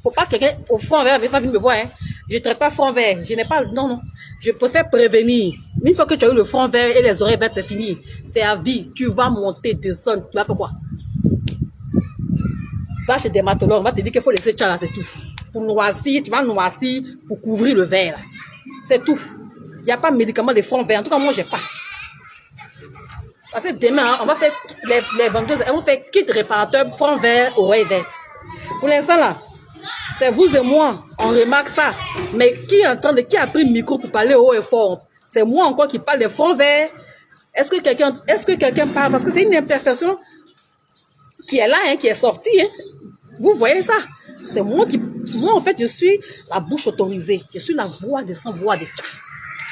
Faut pas que quelqu'un au front vert ne pas venir me voir. Hein. Je ne traite pas front vert. Je n'ai pas. Non, non. Je préfère prévenir. Une fois que tu as eu le front vert et les oreilles vertes, c'est fini. C'est à vie. Tu vas monter, descendre. Tu vas faire quoi? Va chez des dermatologue. On va te dire qu'il faut laisser ça là, c'est tout. Pour noircir, tu vas noircir pour couvrir le vert. C'est tout. Il n'y a pas de médicament de front vert. En tout cas, moi, je n'ai pas. Parce que demain, on va faire les vendeuses. Elles vont faire kit réparateur, front vert, oreilles vertes. Pour l'instant, là, c'est vous et moi, on remarque ça. Mais qui a pris le micro pour parler haut et fort? C'est moi encore qui parle des fonds verts. Est-ce que quelqu'un parle? Parce que c'est une imperfection qui est là, hein, qui est sortie. Hein. Vous voyez ça? C'est moi en fait, je suis la bouche autorisée. Je suis la voix des sans-voix des tchats.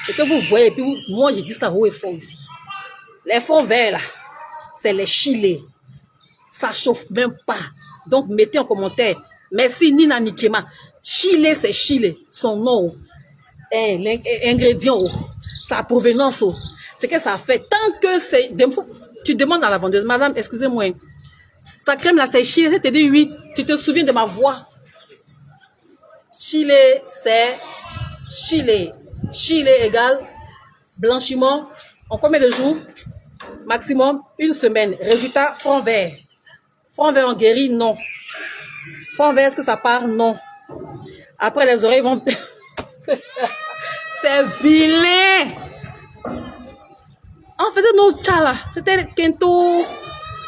C'est que vous voyez, et puis moi, j'ai dit ça haut et fort ici. Les fonds verts, là, c'est les chilés. Ça chauffe même pas. Donc, mettez en commentaire. Merci Nina Nikema. Chile, c'est Chile. Son nom, l'ingrédient, sa provenance, c'est que ça fait. Tant que c'est. Tu demandes à la vendeuse, madame, excusez-moi, ta crème là, c'est Chile. Elle te dit oui. Tu te souviens de ma voix? Chile, c'est Chile. Chile égale blanchiment. En combien de jours? Maximum 1 semaine. Résultat, front vert. Front vert en guérit, non. Front vert, est-ce que ça part? Non. Après, les oreilles vont... C'est vilain. On faisait nos tchas là. C'était le kento,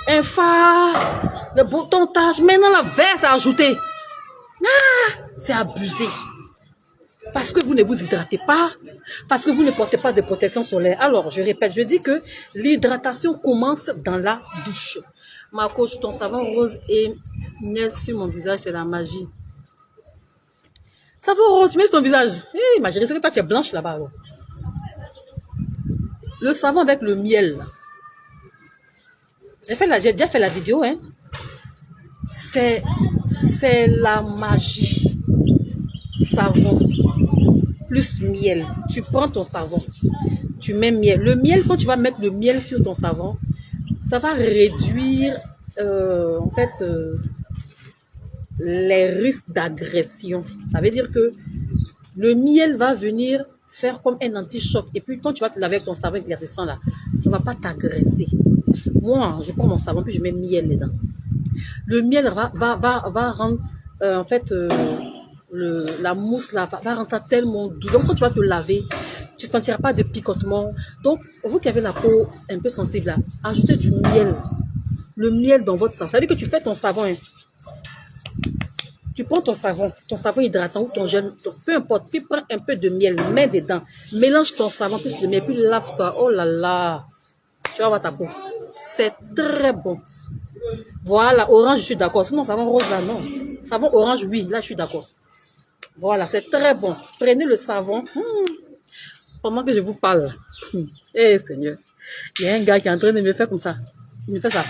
un phare, le bouton tâche. Maintenant, la vert, c'est ajouté. Ah, c'est abusé. Parce que vous ne vous hydratez pas, parce que vous ne portez pas de protection solaire. Alors, je répète, je dis que l'hydratation commence dans la douche. Ma coach, ton savon rose et miel sur mon visage, c'est la magie. Savon rose, mets sur ton visage. Hey, ma chérie, c'est que toi, tu es blanche là-bas. Le savon avec le miel. J'ai déjà fait la vidéo. Hein. C'est la magie. Savon plus miel. Tu prends ton savon, tu mets miel. Le miel, quand tu vas mettre le miel sur ton savon, ça va réduire en fait les risques d'agression. Ça veut dire que le miel va venir faire comme un anti-choc. Et puis quand tu vas te laver avec ton savon éclaircissant là, ça ne va pas t'agresser. Moi, je prends mon savon puis je mets miel dedans. Le miel va rendre en fait la mousse là va rendre ça tellement doux. Donc quand tu vas te laver, tu ne sentiras pas de picotement. Donc vous qui avez la peau un peu sensible là, ajoutez du miel. Le miel dans votre savon. Ça veut dire que tu fais ton savon. Hein. Tu prends ton savon hydratant ou ton gel, peu importe, puis prends un peu de miel, mets dedans, mélange ton savon plus de miel, puis lave-toi. Oh là là, tu vas voir ta peau. C'est très bon. Voilà, orange, je suis d'accord. Sinon, savon rose là, non. Savon orange, oui, là, je suis d'accord. Voilà, c'est très bon. Prenez le savon. Pendant que je vous parle. Eh, Seigneur. Il y a un gars qui est en train de me faire comme ça. Il me fait ça.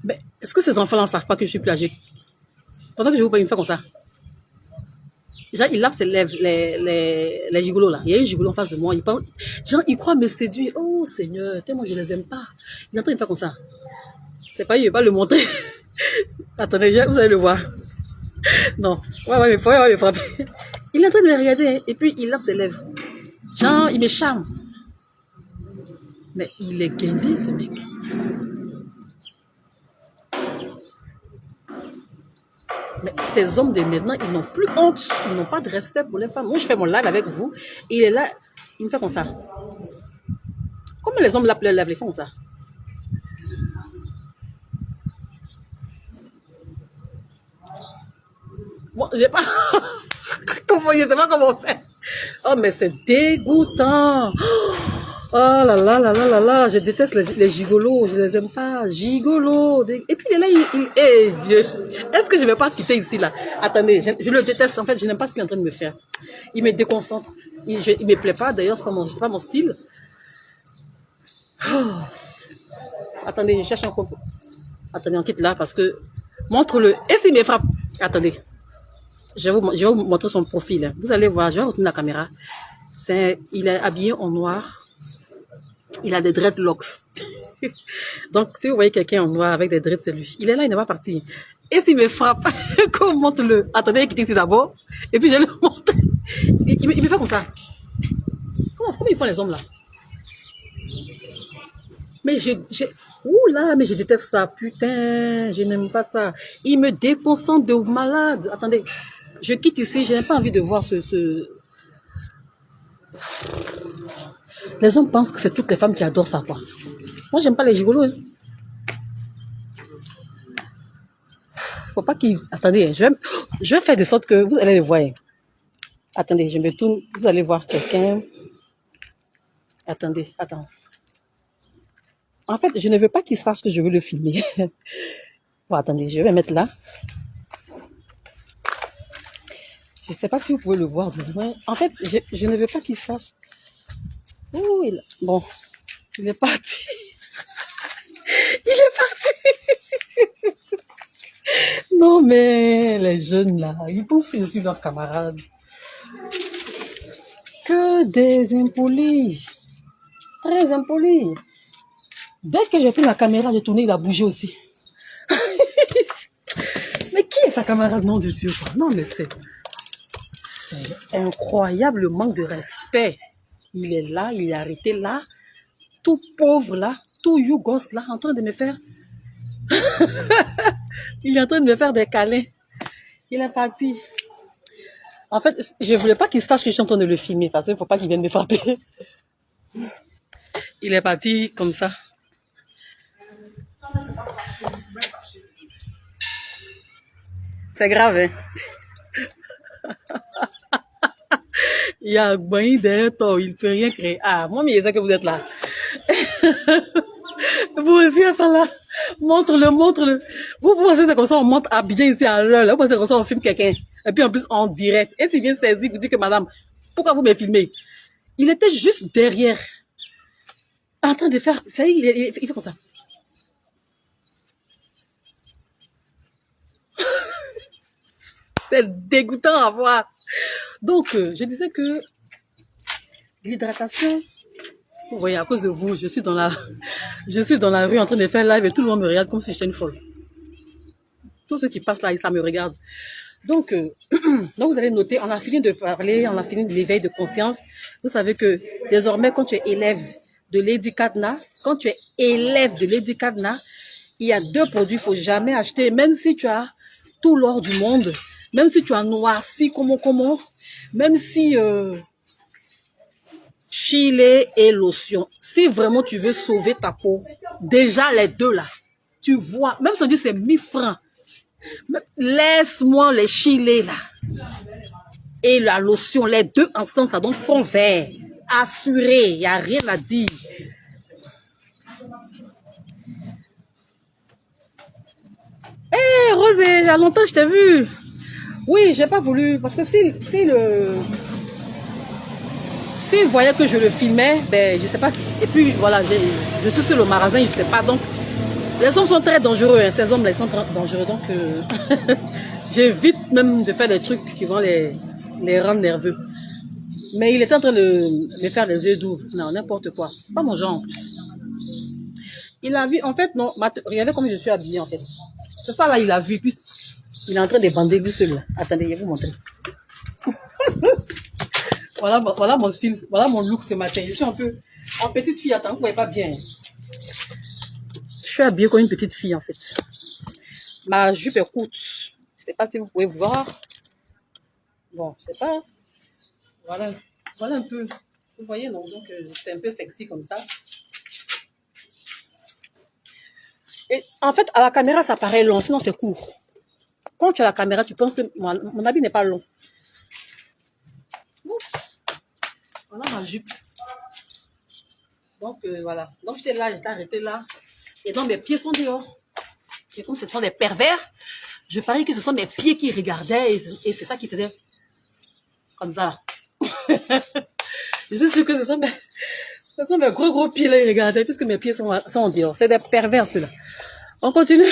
Mais est-ce que ces enfants-là ne savent pas que je suis plagique? Pendant que je vous parle, il me fait comme ça. Déjà, il lave ses lèvres, les gigolos là. Il y a un gigolo en face de moi. Il croit me séduire. Oh, Seigneur, tellement je ne les aime pas. Il est en train de me faire comme ça. C'est pas, il ne veut pas le montrer. Attendez, vous allez le voir. Non, ouais, mais il faut me frapper. Il est en train de me regarder, hein, et puis il lève ses lèvres. Genre, il me charme. Mais il est guindé, ce mec. Mais ces hommes de maintenant, ils n'ont plus honte. Ils n'ont pas de respect pour les femmes. Moi, je fais mon live avec vous. Et il est là, il me fait comme ça. Comment les hommes l'appellent les femmes comme ça? Moi, j'ai pas... comment, je sais pas comment faire. Oh, mais c'est dégoûtant. Oh là là là là là là, je déteste les gigolos, je les aime pas. Gigolos. Et puis il est là, eh Dieu, est-ce que je vais pas quitter ici là? Attendez, je le déteste, en fait, je n'aime pas ce qu'il est en train de me faire. Il me déconcentre. Il me plaît pas, d'ailleurs, c'est pas mon style. Oh. Attendez, je cherche un peu. Attendez, on quitte là parce que... Montre-le. Et s'il me frappe? Attendez. Je vais vous montrer son profil. Vous allez voir, je vais retourner la caméra. Il est habillé en noir. Il a des dreadlocks. Donc, si vous voyez quelqu'un en noir avec des dreads, c'est lui. Il est là, il n'est pas parti. Et s'il me frappe, qu'on montre-le. Attendez, il quitte ici d'abord. Et puis, je le montre. Il me fait comme ça. Comment ils font les hommes là? Mais ouh là, mais je déteste ça. Putain, je n'aime pas ça. Il me déconcentre de malade. Attendez, je quitte ici. Je n'ai pas envie de voir Les hommes pensent que c'est toutes les femmes qui adorent ça, quoi. Moi, j'aime pas les gigolos. Hein. Faut pas qu'ils... Attendez, je vais faire de sorte que vous allez le voir. Attendez, je me tourne. Vous allez voir quelqu'un. Attendez, attends. En fait, je ne veux pas qu'il sache que je veux le filmer. Bon, attendez, je vais mettre là. Je ne sais pas si vous pouvez le voir de loin. En fait, je ne veux pas qu'il sache. Oh, bon, il est parti. Il est parti. Non, mais les jeunes là, ils pensent que je suis leur camarade. Que des impolis. Très impolis. Dès que j'ai pris ma caméra, j'ai tourné, il a bougé aussi. Mais qui est sa camarade, nom de Dieu, quoi? Non, mais c'est incroyable le manque de respect. Il est là, il est arrêté là, tout pauvre là, tout yougos là, en train de me faire... il est en train de me faire des câlins. Il est parti. En fait, je ne voulais pas qu'il sache que je suis en train de le filmer, parce qu'il ne faut pas qu'il vienne me frapper. Il est parti comme ça. C'est grave, hein? Il y a un bain derrière toi, il ne peut rien créer. Ah, moi, mais il sait que vous êtes là. Vous aussi, à ça là. Montre-le, montre-le. Vous pensez que comme ça, on monte à bien ici à l'heure. Vous pensez que comme ça, on filme quelqu'un. Et puis en plus, en direct. Et s'il vient saisir, vous dites que madame, pourquoi vous me filmez? Il était juste derrière. En train de faire. Ça y est, il fait comme ça. C'est dégoûtant à voir. Donc, je disais que l'hydratation, vous voyez, à cause de vous, je suis dans la rue en train de faire live et tout le monde me regarde comme si j'étais une folle. Tous ceux qui passent là, ça me regarde. Donc, donc, vous allez noter, on a fini de parler, on a fini de l'éveil de conscience. Vous savez que désormais, quand tu es élève de Lady Cadna, il y a 2 produits qu'il ne faut jamais acheter, même si tu as tout l'or du monde, même si tu as noirci, comment, même si Chile et lotion. Si vraiment tu veux sauver ta peau, déjà les 2 là, tu vois, même si on dit c'est 1000 francs, laisse-moi les chilés là et la lotion, les 2 ensemble, ça donne fond vert. Assuré, il n'y a rien à dire. Hé, Rosé, il y a longtemps je t'ai vu. Oui, j'ai pas voulu, parce que s'il voyait que je le filmais, ben je sais pas. Et puis voilà, je suis sur le magasin, je sais pas. Donc, les hommes sont très dangereux, hein, ces hommes-là, ils sont très dangereux. Donc, j'évite même de faire des trucs qui vont les rendre nerveux. Mais il était en train de faire des yeux doux. Non, n'importe quoi. C'est pas mon genre en plus. Il a vu, en fait, non, regardez comme je suis habillée en fait. Ce soir-là, il a vu, puis il est en train de bander lui seul. Attendez, je vais vous montrer. Voilà mon style, voilà mon look ce matin. Je suis un peu en petite fille, attends, vous voyez pas bien. Je suis habillée comme une petite fille en fait. Ma jupe est courte. Je sais pas si vous pouvez voir. Bon, je sais pas. Voilà, voilà un peu. Vous voyez, non? Donc, c'est un peu sexy comme ça. Et en fait, à la caméra, ça paraît long, sinon c'est court. Quand tu as la caméra, tu penses que mon habit n'est pas long. Voilà ma jupe. Donc, voilà. Donc, j'étais là, j'étais arrêtée là. Et donc, mes pieds sont dehors. Et comme ce sont des pervers, je parie que ce sont mes pieds qui regardaient et c'est ça qui faisait comme ça. Je suis sûre que ce sont mes gros pieds là, ils regardaient puisque mes pieds sont dehors. C'est des pervers ceux-là. On continue.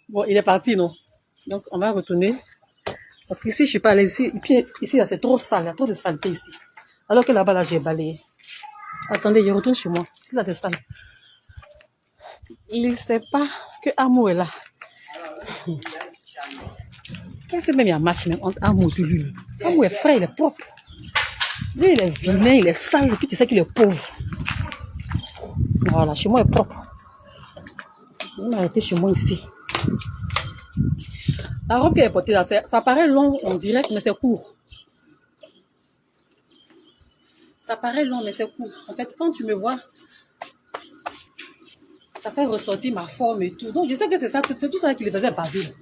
Bon, il est parti, non? Donc, on va retourner. Parce qu'ici, je suis pas allée ici. Et puis, ici, c'est trop sale. Il y a trop de saleté ici. Alors que là-bas, là, j'ai balayé. Attendez, je retourne chez moi. Ici, là, c'est sale. Il ne sait pas que Amour est là. Qu'est-ce que même il y a un match même entre Amour et lui? Amour est frais, il est propre. Lui, il est vilain, il est sale. Et puis, tu sais qu'il est pauvre. Voilà, chez moi, il est propre. Je vais m'arrêter chez moi ici. La robe qu'elle est portée là, ça paraît long en direct, mais c'est court. Ça paraît long, mais c'est court. En fait, quand tu me vois, ça fait ressortir ma forme et tout. Donc, je sais que c'est ça, c'est tout ça qui les faisait baver.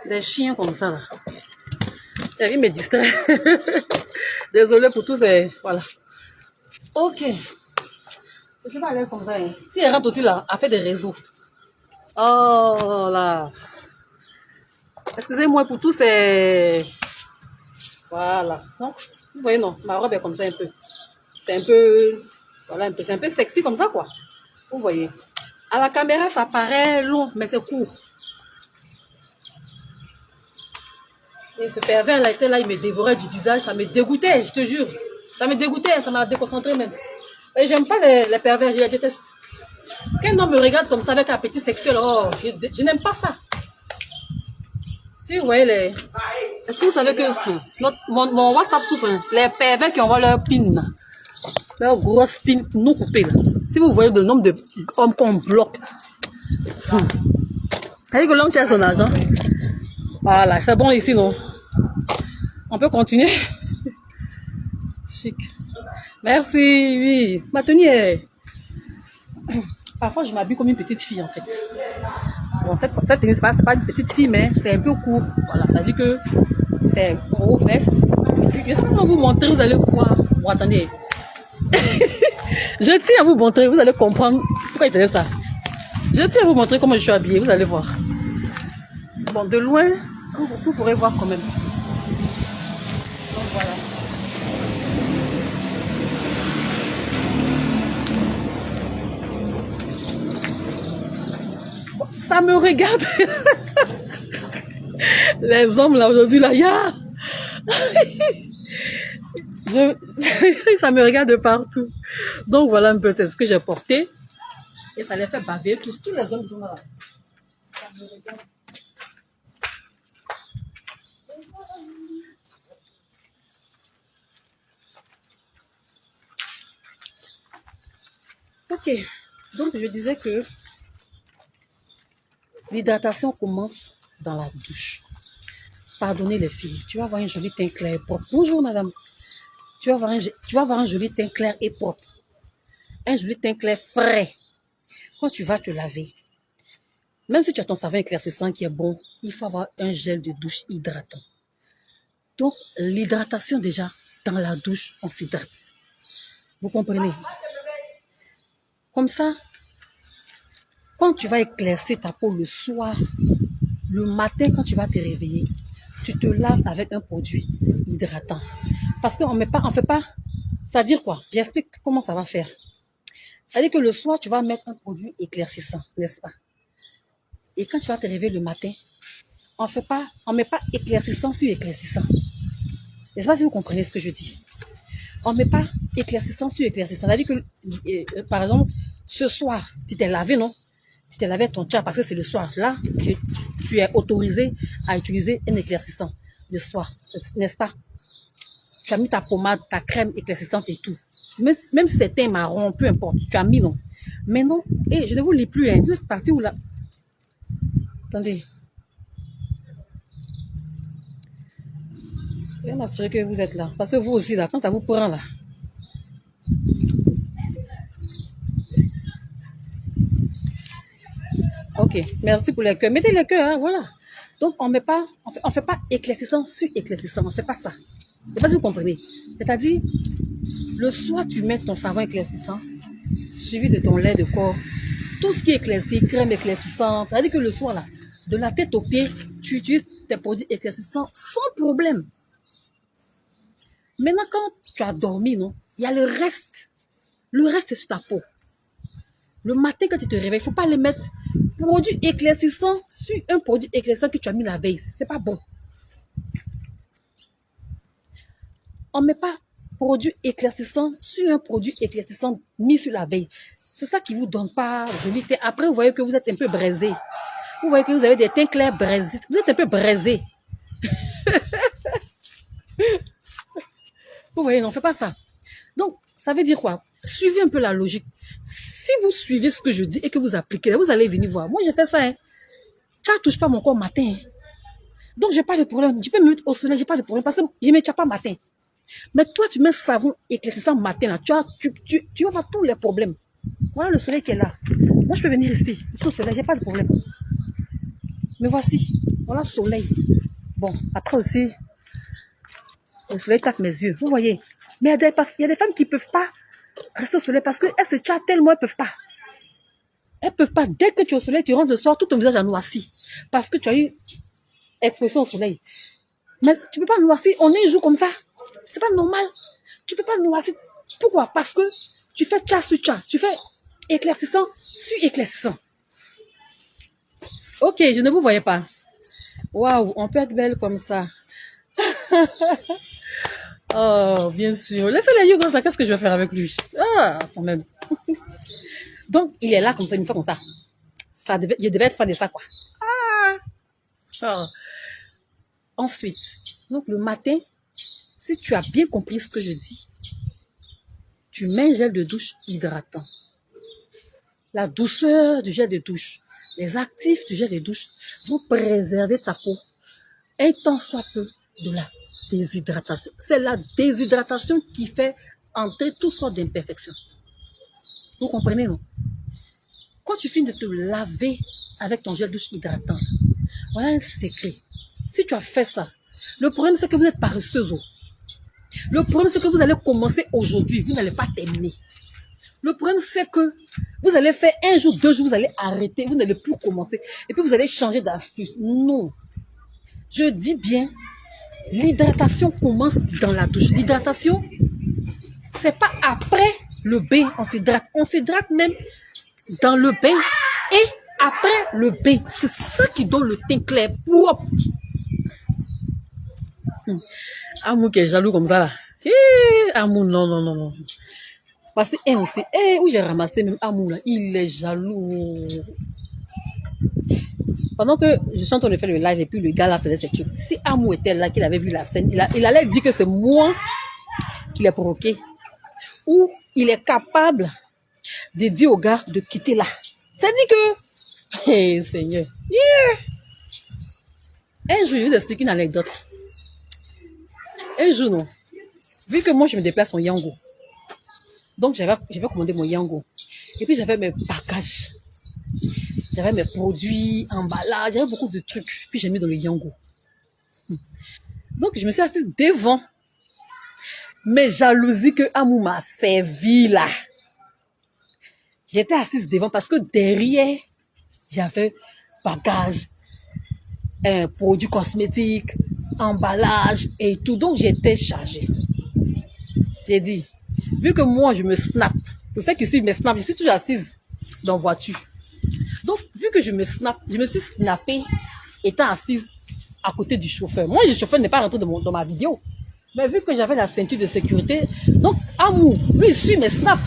Des chiens comme ça, là. La vie me distrait. Désolée pour tous ces... Voilà. Ok. Je vais aller comme ça. Hein. Si elle rentre aussi là, elle fait des réseaux. Oh là. Excusez-moi pour tous ces... Voilà. Non? Vous voyez, non, ma robe est comme ça un peu. C'est un peu... Voilà, un peu. C'est un peu sexy comme ça, quoi. Vous voyez. À la caméra, ça paraît long, mais c'est court. Et ce pervers là était là, il me dévorait du visage. Ça me dégoûtait, je te jure. Ça me dégoûtait, ça m'a déconcentré même. Et j'aime pas les pervers, je les déteste. Qu'un homme me regarde comme ça avec un petit sexuel, oh, je n'aime pas ça. Si vous voyez les... Est-ce que vous savez que mon WhatsApp souffre, hein? Les pervers qui envoient leur pin, leur grosse pin non coupée. Là. Si vous voyez le nombre de hommes qu'on bloque. Allez que l'homme tient son argent. Voilà, c'est bon ici, non? On peut continuer? Chic. Merci, oui. Ma tenue est... Parfois, je m'habille comme une petite fille, en fait. Bon, cette tenue, c'est pas une petite fille, mais c'est un peu court. Voilà, ça dit que c'est gros veste. Et puis, je sais pas vous montrer, vous allez voir. Bon, attendez. Je tiens à vous montrer, vous allez comprendre pourquoi il faisait ça. Je tiens à vous montrer comment je suis habillée, vous allez voir. Bon, de loin, vous pourrez voir quand même. Donc, voilà. Ça me regarde. Les hommes là aujourd'hui là, ya. Ça me regarde de partout. Donc voilà un peu, c'est ce que j'ai porté. Et ça les fait baver tous les hommes qui sont là. Ça me regarde. Ok, donc je disais que l'hydratation commence dans la douche. Pardonnez les filles, tu vas avoir un joli teint clair et propre. Bonjour madame. Tu vas avoir un joli teint clair et propre. Un joli teint clair frais. Quand tu vas te laver, même si tu as ton savon éclaircissant qui est bon, il faut avoir un gel de douche hydratant. Donc, l'hydratation déjà, dans la douche, on s'hydrate. Vous comprenez? Comme ça, quand tu vas éclaircir ta peau le soir, le matin, quand tu vas te réveiller, tu te laves avec un produit hydratant. Parce qu'on ne fait pas, ça veut dire quoi? J'explique comment ça va faire. C'est-à-dire que le soir, tu vas mettre un produit éclaircissant, n'est-ce pas? Et quand tu vas te réveiller le matin, on ne met pas éclaircissant sur éclaircissant. Je ne sais pas si vous comprenez ce que je dis. On ne met pas éclaircissant sur éclaircissant. C'est-à-dire que, par exemple, ce soir, tu t'es lavé, non? tu te lavais ton tcha parce que c'est le soir. Là, tu es autorisé à utiliser un éclaircissant le soir, n'est-ce pas? Tu as mis ta pommade, ta crème éclaircissante et tout. Même si c'est teint marron, peu importe, tu as mis non. Mais non, je ne vous lis plus, hein. Vous êtes parti où là? Attendez. Je vais m'assurer que vous êtes là. Parce que vous aussi là, quand ça vous prend là. Ok, merci pour les cœurs. Mettez les cœurs, hein, voilà. Donc, on fait pas éclaircissant sur éclaircissant. On fait pas ça. Je ne sais pas si vous comprenez. C'est-à-dire, le soir, tu mets ton savon éclaircissant, suivi de ton lait de corps. Tout ce qui est éclairci, crème éclaircissante. C'est-à-dire que le soir, là, de la tête aux pieds, tu utilises tes produits éclaircissants sans problème. Maintenant, quand tu as dormi, non, il y a le reste. Le reste est sur ta peau. Le matin, quand tu te réveilles, il ne faut pas les mettre produit éclaircissant sur un produit éclaircissant que tu as mis la veille. C'est pas bon. On ne met pas produit éclaircissant sur un produit éclaircissant mis sur la veille. C'est ça qui ne vous donne pas joli teint. Après, vous voyez que vous êtes un peu braisé. Vous voyez que vous avez des teints clairs braisés. Vous êtes un peu braisé. Vous voyez, non, fais pas ça. Donc, ça veut dire quoi? Suivez un peu la logique. Si vous suivez ce que je dis et que vous appliquez, vous allez venir voir. Moi, j'ai fait ça. Hein. Ça ne touche pas mon corps matin. Donc, j'ai pas de problème. Je peux me mettre au soleil, j'ai pas de problème parce que je ne me tiens pas matin. Mais toi, tu mets savon éclaircissant matin. Là, tu vas voir tous les problèmes. Voilà le soleil qui est là. Moi, je peux venir ici. Au soleil, j'ai pas de problème. Mais voici. Voilà le soleil. Bon, après aussi, le soleil tape mes yeux. Vous voyez. Mais il y a des femmes qui ne peuvent pas rester au soleil parce qu'elles se tchâtent tellement, elles ne peuvent pas. Elles ne peuvent pas. Dès que tu es au soleil, tu rentres le soir, tout ton visage a noirci. Parce que tu as eu exposition au soleil. Mais tu ne peux pas noircir. On est un jour comme ça. C'est pas normal. Tu ne peux pas noircir. Pourquoi? Parce que tu fais tcha sur tcha. Tu fais éclaircissant sur éclaircissant. Ok, je ne vous voyais pas. Waouh, on peut être belle comme ça. Oh, bien sûr. Laissez les yeux comme ça. Qu'est-ce que je vais faire avec lui? Ah, quand même. Donc, il est là comme ça, une fois comme ça. Je devais être fan de ça, quoi. Ah. Oh. Ensuite, donc le matin, si tu as bien compris ce que je dis, tu mets un gel de douche hydratant. La douceur du gel de douche, les actifs du gel de douche vont préserver ta peau un temps soit peu de la déshydratation. C'est la déshydratation qui fait entrer toutes sortes d'imperfections. Vous comprenez, non? Quand tu finis de te laver avec ton gel de douche hydratant, voilà un secret. Si tu as fait ça, le problème c'est que vous êtes paresseuse. Le problème c'est que vous allez commencer aujourd'hui, vous n'allez pas terminer. Le problème c'est que vous allez faire un jour, 2 jours, vous allez arrêter, vous n'allez plus commencer. Et puis vous allez changer d'astuce. Non. Je dis bien, l'hydratation commence dans la douche. L'hydratation, c'est pas après le bain, on s'hydrate. On s'hydrate même dans le bain et après le bain. C'est ça qui donne le teint clair, propre. Amour qui est jaloux comme ça là. Amour, non. Parce que aussi, où j'ai ramassé même Amour là, il est jaloux. Pendant que je suis en train de faire le live et puis le gars là faisait ses trucs. Si Amour était là, qu'il avait vu la scène, il allait dire que c'est moi qui l'ai provoqué. Ou il est capable de dire au gars de quitter là. Ça dit que, Seigneur, un jour, je vais vous expliquer une anecdote. Un jour, non. Vu que moi, je me déplace en Yango. Donc, j'avais commandé mon Yango. Et puis, j'avais mes bagages. J'avais mes produits, emballages, j'avais beaucoup de trucs. Puis, j'ai mis dans le Yango. Donc, je me suis assise devant mes jalousies que Amour m'a servi là. J'étais assise devant parce que derrière, j'avais bagages, produits cosmétiques, emballage et tout. Donc, j'étais chargée. J'ai dit, vu que moi, je me snap, pour ceux qui suivent mes snaps, je suis toujours assise dans la voiture. Donc, vu que je me suis snappée étant assise à côté du chauffeur. Moi, le chauffeur n'est pas rentré dans ma vidéo. Mais vu que j'avais la ceinture de sécurité, donc Amour, lui, il suit mes snaps.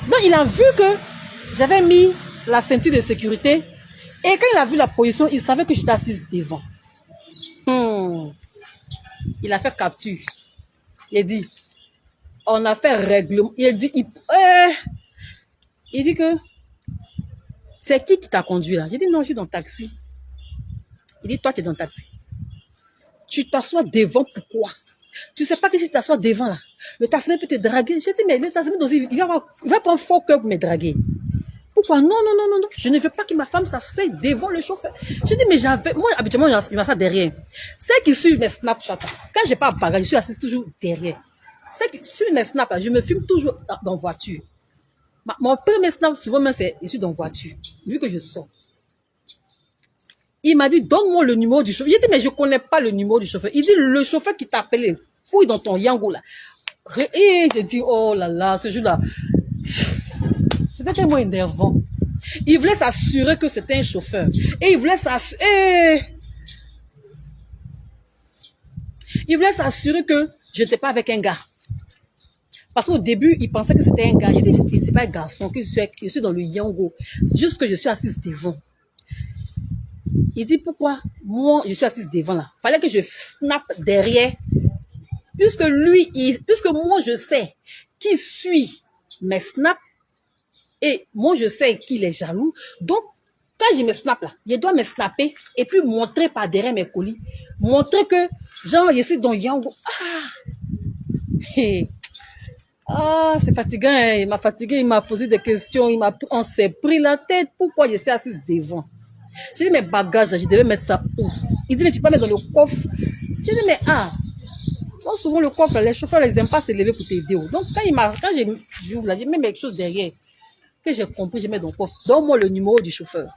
Donc, il a vu que j'avais mis la ceinture de sécurité Et quand il a vu la position, il savait que j'étais assise devant. Il a fait capture. Il a dit, on a fait règlement. Il a dit, il dit que, c'est qui t'a conduit là? J'ai dit, non, je suis dans le taxi. Il dit, toi, tu es dans le taxi. Tu t'assois devant, pourquoi? Tu sais pas que si tu t'assois devant là, le taximan peut te draguer. J'ai dit, mais le taximan aussi, il va prendre faux cœur pour me draguer. Pourquoi? Non. Je ne veux pas que ma femme s'assied devant le chauffeur. J'ai dit, mais moi, habituellement, je m'assois derrière. Celles qui suivent mes Snapchat, quand j'ai pas bagage, je suis assise toujours derrière. Celles qui suivent mes Snaps, je me filme toujours dans la voiture. Mon premier Snap, souvent, même, c'est, je suis dans la voiture, vu que je sors. Il m'a dit, donne-moi le numéro du chauffeur. Il dit, mais je ne connais pas le numéro du chauffeur. Il dit, le chauffeur qui t'a appelé, fouille dans ton Yango là. Et j'ai dit, oh là là, ce jour-là, c'était tellement énervant. Il voulait s'assurer que c'était un chauffeur. Et il voulait s'assurer que je n'étais pas avec un gars. Parce qu'au début, il pensait que c'était un gars. Il dit, c'est pas un garçon, que je suis dans le Yango. C'est juste que je suis assise devant. Il dit, pourquoi moi, je suis assise devant là? Fallait que je snap derrière. Puisque moi, je sais qui suit mes snaps. Et moi, je sais qu'il est jaloux. Donc, quand je me snap là, je dois me snapper et puis montrer par derrière mes colis. Montrer que, genre, je suis dans Yango. C'est fatigant. Hein. Il m'a fatigué, il m'a posé des questions. On s'est pris la tête. Pourquoi je suis assise devant? J'ai dit, mes bagages là, je devais mettre ça où? Il dit, mais tu peux mettre dans le coffre. J'ai dit, mais donc souvent le coffre, les chauffeurs, ils n'aiment pas se lever pour t'aider. Donc, quand j'ouvre là, j'ai mis quelque chose derrière. Que j'ai compris, je mets dans le coffre. Donne-moi le numéro du chauffeur.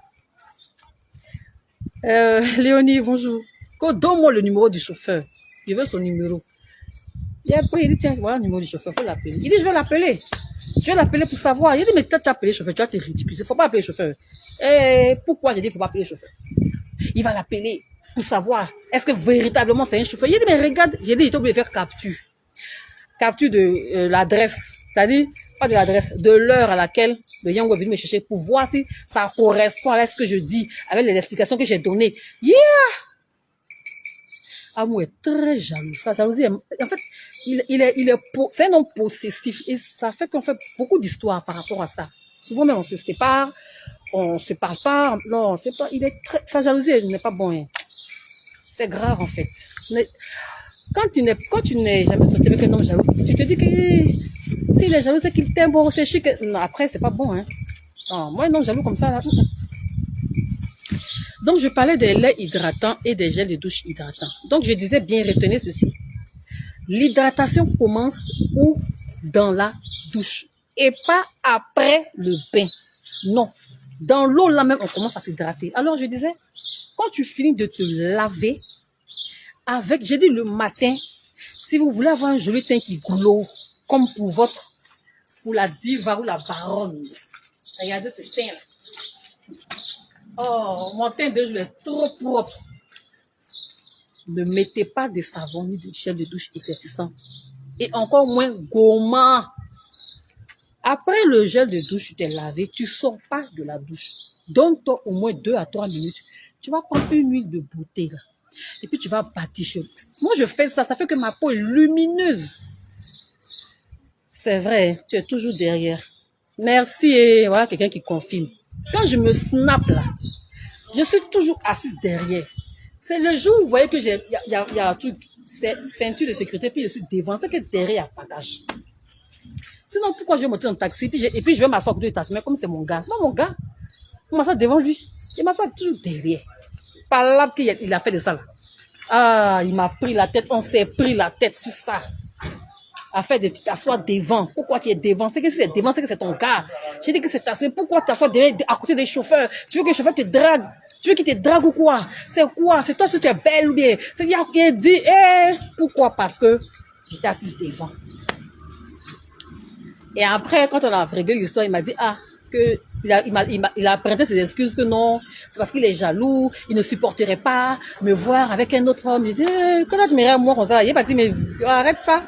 Léonie, bonjour. Donne-moi le numéro du chauffeur. Je veux son numéro. Et après, il dit, tiens, voilà le numéro du chauffeur, il faut l'appeler. Il dit, je vais l'appeler. Je vais l'appeler pour savoir. Il dit, mais toi, tu as appelé le chauffeur, tu vas te ridiculiser. Il ne faut pas appeler le chauffeur. Pourquoi j'ai dit, il ne faut pas appeler le chauffeur? Il va l'appeler pour savoir, est-ce que véritablement c'est un chauffeur? Il dit, mais regarde, j'ai dit, il est obligé de faire capture. Capture de l'adresse. C'est-à-dire, pas de l'adresse, de l'heure à laquelle le Yango est venu me chercher pour voir si ça correspond à ce que je dis, avec les explications que j'ai données. Amour est très jaloux. Sa jalousie, en fait, c'est un homme possessif et ça fait qu'on fait beaucoup d'histoires par rapport à ça. Souvent même on se sépare, on se parle pas, non, c'est pas, sa jalousie n'est pas bon. Hein. C'est grave en fait. Mais quand tu n'es jamais sorti avec un homme jaloux, tu te dis que s'il est jaloux, c'est qu'il t'aime, bon, c'est chic. Non, après, c'est pas bon. Hein. Non, moi, un homme jaloux comme ça, là. Donc, je parlais des laits hydratants et des gels de douche hydratants. Donc, je disais bien, retenez ceci. L'hydratation commence où? Dans la douche. Et pas après le bain. Non. Dans l'eau, là même, on commence à s'hydrater. Alors, je disais, quand tu finis de te laver, j'ai dit le matin, si vous voulez avoir un joli teint qui glow, comme pour la diva ou la baronne. Regardez ce teint-là. Oh, mon teint de jour est trop propre. Ne mettez pas de savon ni de gel de douche éclaircissant. Et encore moins gommant. Après le gel de douche, tu t'es lavé, tu ne sors pas de la douche. Donne-toi au moins 2 à 3 minutes. Tu vas prendre une huile de beauté. Là. Et puis tu vas baticher. Moi, je fais ça. Ça fait que ma peau est lumineuse. C'est vrai, tu es toujours derrière. Merci. Et voilà quelqu'un qui confirme. Quand je me snap là, je suis toujours assise derrière. C'est le jour où vous voyez que il y a un truc, c'est ceinture de sécurité, puis je suis devant, c'est que derrière, il y a bagage. Sinon, pourquoi je vais monter dans le taxi, et puis je vais m'asseoir à côté du taxi, mais comme c'est mon gars, c'est pas mon gars. Je m'assois devant lui. Il m'assoit toujours derrière. Par là qu'il a fait de ça là. Ah, il m'a pris la tête, on s'est pris la tête sur ça. Afin de t'asseoir devant. Pourquoi tu es devant? C'est que si c'est devant, c'est que c'est ton gars. J'ai dit que c'est assez. Pourquoi tu t'assois à côté des chauffeurs? Tu veux que le chauffeur te drague? Tu veux qu'il te drague ou quoi? C'est quoi? C'est toi si tu es belle ou bien? C'est qu'il y a qui dit, pourquoi? Parce que j'étais assise devant. Et après, quand on a réglé l'histoire, il m'a dit, que il a prêté ses excuses que non, c'est parce qu'il est jaloux, il ne supporterait pas me voir avec un autre homme. Je dis, quand tu me regardes moi comme ça, il m'a dit, mais arrête ça.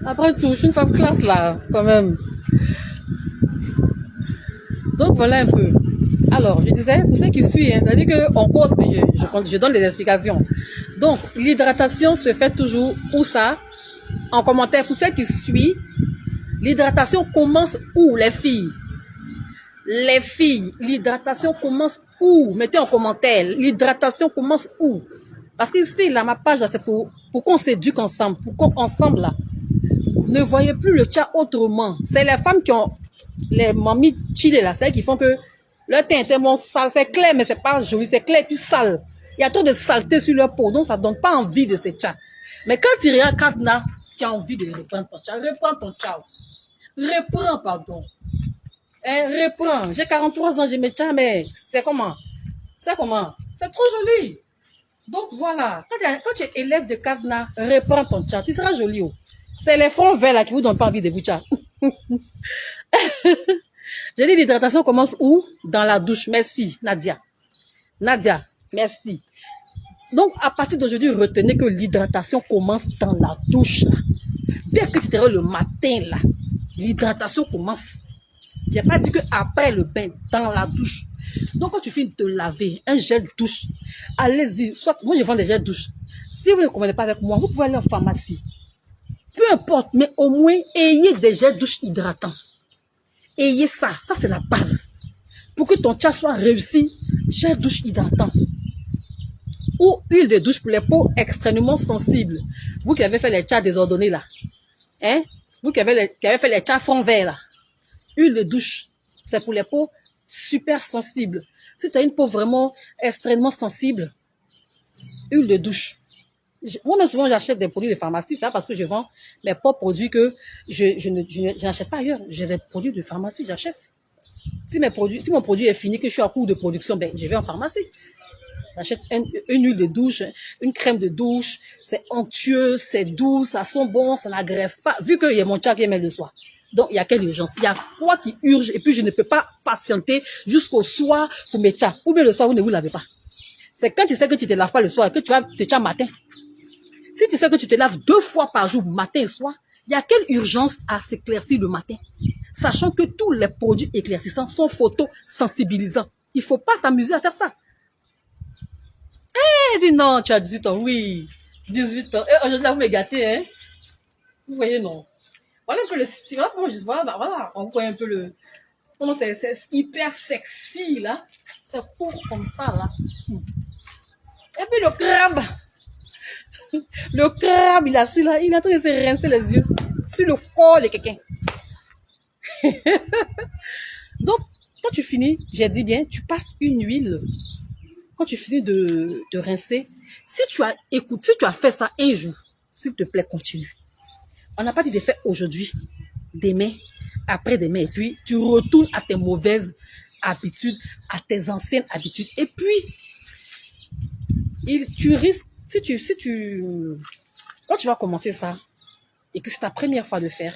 Après tout, je suis une femme classe là, quand même. Donc voilà un peu. Alors, je disais, pour ceux qui suivent, ça veut dire qu'on cause, mais je donne des explications. Donc, l'hydratation se fait toujours où ça? En commentaire, pour ceux qui suivent, l'hydratation commence où, les filles? Les filles, l'hydratation commence où? Mettez en commentaire, l'hydratation commence où? Parce que ici, là, ma page, là, c'est pour qu'on s'éduque ensemble, pour qu'on, ensemble, là, ne voyez plus le chat autrement. C'est les femmes qui ont, les mamies chillées, là, c'est elles qui font que leur teint est tellement sale, c'est clair, mais c'est pas joli, c'est clair et puis sale. Il y a trop de saleté sur leur peau, donc ça donne pas envie de ces chats. Mais quand tu regardes Katna, tu as envie de reprendre ton chat. Reprends ton chat. Reprends, pardon. Reprends. J'ai 43 ans, j'ai mes chats, mais c'est comment? C'est comment? C'est trop joli. Donc voilà, quand tu es élève de Katna, reprends ton chat, tu seras joli. Oh. C'est les fonds verts là qui vous donnent pas envie de vous chat. J'ai dit l'hydratation commence où? Dans la douche. Merci, Nadia. Nadia, merci. Donc, à partir d'aujourd'hui, retenez que l'hydratation commence dans la douche. Là. Dès que tu te réveilles le matin, là, l'hydratation commence. Je n'ai pas dit qu'après le bain, dans la douche. Donc, quand tu finis de te laver, un gel douche, allez-y. Soit, moi, je vends des gels douche. Si vous ne comprenez pas avec moi, vous pouvez aller en pharmacie. Peu importe, mais au moins, ayez des gels douche hydratants. Ayez ça. Ça, c'est la base. Pour que ton chat soit réussi, gel douche hydratant. Ou huile de douche pour les peaux extrêmement sensibles. Vous qui avez fait les chats désordonnés, là. Hein? Vous qui avez fait les chats fond vert, là. Huile de douche, c'est pour les peaux super sensibles. Si tu as une peau vraiment extrêmement sensible, huile de douche. Moi, souvent, j'achète des produits de pharmacie, ça, parce que je vends mes propres produits que je n'achète pas ailleurs. J'ai des produits de pharmacie, j'achète. Si mon produit est fini, que je suis en cours de production, ben, je vais en pharmacie. J'achète une huile de douche, une crème de douche, c'est onctueux, c'est doux, ça sent bon, ça n'agresse pas. Vu qu'il y a mon chat qui aime le soir. Donc, il y a quelle urgence? Il y a quoi qui urge et puis je ne peux pas patienter jusqu'au soir pour mes chats. Ou bien le soir, vous ne vous lavez pas. C'est quand tu sais que tu te laves pas le soir et que tu as tes chats matin. Si tu sais que tu te laves 2 fois par jour, matin et soir, il y a quelle urgence à s'éclaircir le matin? Sachant que tous les produits éclaircissants sont photosensibilisants. Il ne faut pas t'amuser à faire ça. Eh, dis non, tu as 18 ans, oui. 18 ans. Et aujourd'hui, là, vous me gâtez, hein? Vous voyez, non. Voilà un peu le style. Voilà comment je vois. Bah, voilà, on voit un peu le. Comment c'est hyper sexy, là. C'est court comme ça, là. Et puis le crabe. Le crabe, il a su là, il a en train de se rincer les yeux sur le corps de quelqu'un. Donc, quand tu finis, j'ai dit bien, tu passes une huile. Quand tu finis de rincer, si tu as fait ça un jour, s'il te plaît, continue. On n'a pas dit de faire aujourd'hui, demain, après-demain, et puis tu retournes à tes mauvaises habitudes, à tes anciennes habitudes. Et puis, tu risques, quand tu vas commencer ça, et que c'est ta première fois de faire,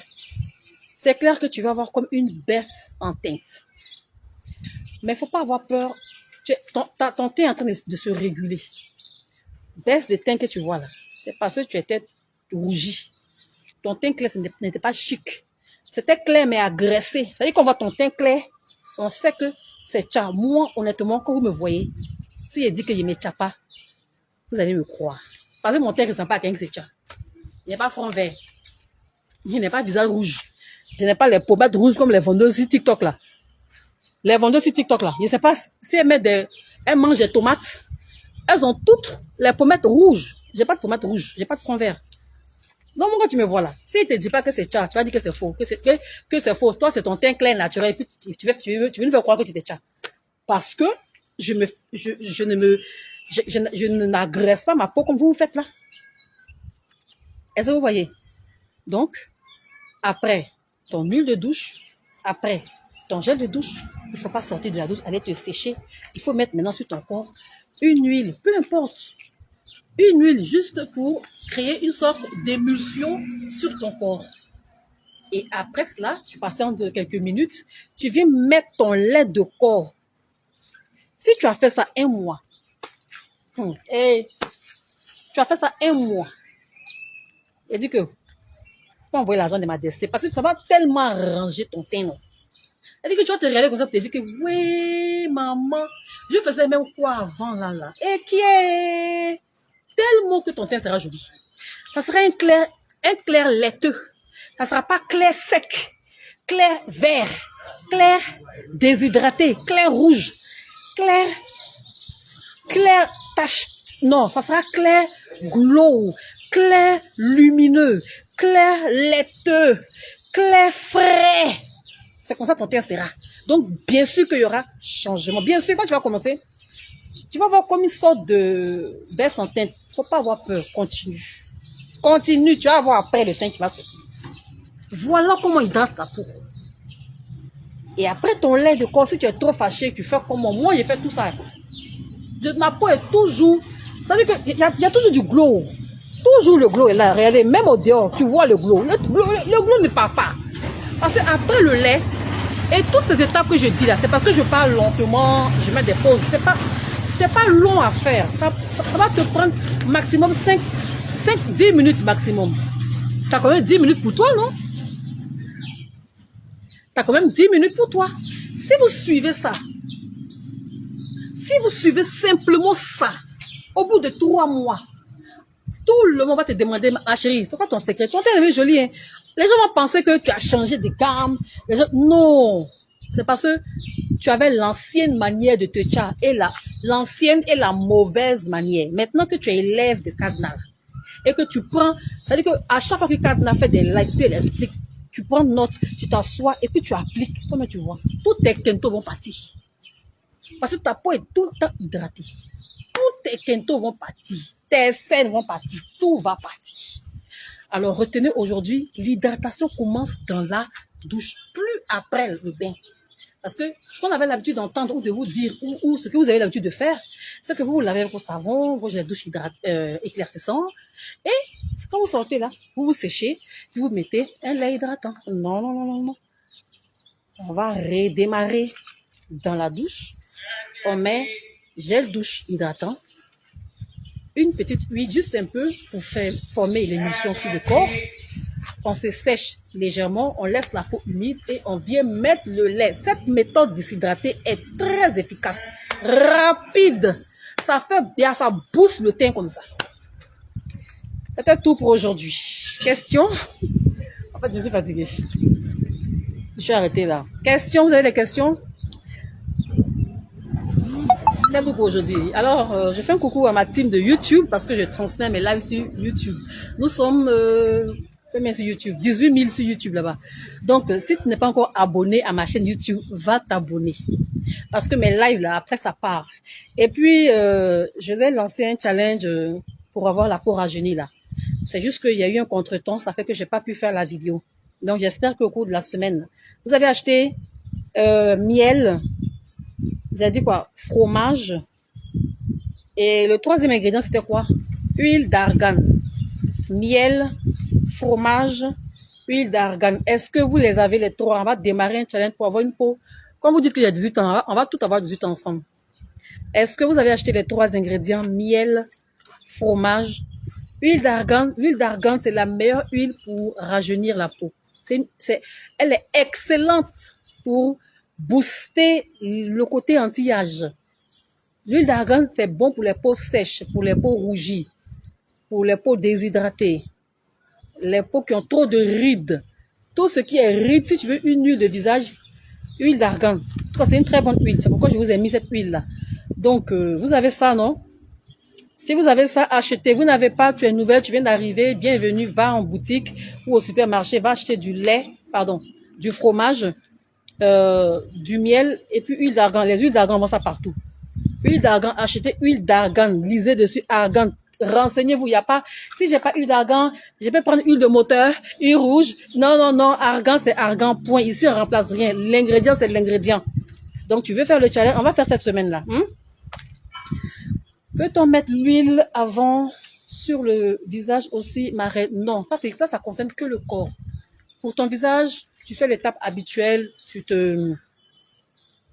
c'est clair que tu vas avoir comme une baisse en teinte. Mais il ne faut pas avoir peur. Ton teint est en train de se réguler. Baisse de teint que tu vois là, c'est parce que tu étais rougi. Ton teint clair n'était pas chic. C'était clair mais agressé. C'est-à-dire qu'on voit ton teint clair, on sait que c'est tcha. Moi, honnêtement, quand vous me voyez, si je dis que je ne me tcha pas, vous allez me croire. Parce que mon teint ne ressemble pas à quelqu'un qui se tcha. Il n'est pas front vert. Il n'est pas visage rouge. Je n'ai pas les pommettes rouges comme les vendeuses sur TikTok là. Les vendeuses sur TikTok là, je ne sais pas si elles mangent des tomates. Elles ont toutes les pommettes rouges. J'ai pas de pommettes rouges, j'ai pas de front vert. Donc, quand tu me vois là, si il te dit pas que c'est tcha, tu vas dire que c'est faux, que c'est faux. Toi, c'est ton teint clair naturel, et puis tu veux nous faire croire que tu es tcha. Parce que je n'agresse pas ma peau comme vous faites là. Est-ce que vous voyez? Donc, après ton huile de douche, après ton gel de douche, il ne faut pas sortir de la douche, aller te sécher. Il faut mettre maintenant sur ton corps une huile, peu importe. Une huile juste pour créer une sorte d'émulsion sur ton corps. Et après cela, tu patientes quelques minutes, tu viens mettre ton lait de corps. Si tu as fait ça un mois, tu as fait ça un mois, et dis que faut envoyer l'argent de ma DC parce que ça va tellement ranger ton teint. Non. C'est-à-dire que tu vas te regarder comme ça, tu te dis que, oui, maman, je faisais même quoi avant, là. Et qui est tellement que ton teint sera joli. Ça sera un clair laiteux. Ça sera pas clair sec, clair vert, clair déshydraté, clair rouge, clair tache. Non, ça sera clair glow, clair lumineux, clair laiteux, clair frais. C'est comme ça que ton teint sera. Donc, bien sûr qu'il y aura changement. Bien sûr, quand tu vas commencer, tu vas voir comme une sorte de baisse en teint. Faut pas avoir peur. Continue. Continue. Tu vas voir après le teint qui va sortir. Voilà comment hydrate sa peau. Et après ton lait de corps, si tu es trop fâché, tu fais comme moi. J'ai fait tout ça. Ma peau est toujours... Ça veut dire qu'il y a toujours du glow. Toujours le glow est là. Regardez, même au dehors, tu vois le glow. Le glow ne part pas. Parce qu'après le lait, et toutes ces étapes que je dis là, c'est parce que je parle lentement, je mets des pauses. C'est pas long à faire. Ça va te prendre maximum 10 minutes maximum. Tu as quand même 10 minutes pour toi, non? Tu as quand même 10 minutes pour toi. Si vous suivez ça, si vous suivez simplement ça, au bout de 3 mois, tout le monde va te demander, ma chérie, c'est quoi ton secret? Ton teint est joli, hein? Les gens vont penser que tu as changé de gamme. Non, c'est parce que tu avais l'ancienne manière de te tcha et l'ancienne et la mauvaise manière. Maintenant que tu es élève de Cadenas et que tu prends, c'est-à-dire qu'à chaque fois que Cadenas fait des lives, puis elle explique, tu prends note, tu t'assois et puis tu appliques. Comment tu vois? Tous tes quintos vont partir. Parce que ta peau est tout le temps hydratée. Tous tes quintos vont partir. Tes selles vont partir. Tout va partir. Alors, retenez aujourd'hui, l'hydratation commence dans la douche, plus après le bain. Parce que ce qu'on avait l'habitude d'entendre ou de vous dire, ou ce que vous avez l'habitude de faire, c'est que vous lavez vos savons, vos gels de douche éclaircissants, et quand vous sortez là, vous vous séchez, puis vous mettez un lait hydratant. Non, non, non, non, non. On va redémarrer dans la douche. On met gel douche hydratant, une petite huile, juste un peu, pour faire former l'émulsion sur le corps. On se sèche légèrement, on laisse la peau humide et on vient mettre le lait. Cette méthode déshydratée est très efficace, rapide. Ça fait bien, ça booste le teint comme ça. C'était tout pour aujourd'hui. Question? En fait, je suis fatiguée. Je suis arrêtée là. Questions? Vous avez des questions? C'est tout pour aujourd'hui. Alors, je fais un coucou à ma team de YouTube parce que je transmets mes lives sur YouTube. Nous sommes combien sur YouTube? 18 000 sur YouTube là-bas. Donc, si tu n'es pas encore abonné à ma chaîne YouTube, va t'abonner. Parce que mes lives là, après ça part. Et puis, je vais lancer un challenge pour avoir la peau rajeunie là. C'est juste qu'il y a eu un contretemps, ça fait que j'ai pas pu faire la vidéo. Donc, j'espère qu'au cours de la semaine, vous avez acheté miel. Vous avez dit quoi? Fromage. Et le troisième ingrédient, c'était quoi? Huile d'argan. Miel, fromage, huile d'argan. Est-ce que vous les avez les trois? On va démarrer un challenge pour avoir une peau. Quand vous dites qu'il y a 18 ans, on va tout avoir 18 ans ensemble. Est-ce que vous avez acheté les trois ingrédients? Miel, fromage, huile d'argan. L'huile d'argan, c'est la meilleure huile pour rajeunir la peau. Elle est excellente pour booster le côté anti-âge. L'huile d'argan, c'est bon pour les peaux sèches, pour les peaux rougies, pour les peaux déshydratées, les peaux qui ont trop de rides. Tout ce qui est rides, si tu veux une huile de visage, huile d'argan. En tout cas, c'est une très bonne huile. C'est pourquoi je vous ai mis cette huile-là. Donc, vous avez ça, non? Si vous avez ça, achetez. Vous n'avez pas, tu es nouvelle, tu viens d'arriver, bienvenue, va en boutique ou au supermarché, va acheter du lait, du fromage, du miel et puis huile d'argan. Les huiles d'argan, vont ça partout. Huile d'argan, achetez huile d'argan, lisez dessus argan. Renseignez-vous, il n'y a pas, si j'ai pas huile d'argan, je peux prendre huile de moteur, huile rouge. Non, non, non, argan, c'est argan, point. Ici, on remplace rien. L'ingrédient, c'est l'ingrédient. Donc, tu veux faire le challenge, on va faire cette semaine-là. Peut-on mettre l'huile avant sur le visage aussi, Marelle? Non, ça concerne que le corps. Pour ton visage, tu fais l'étape habituelle,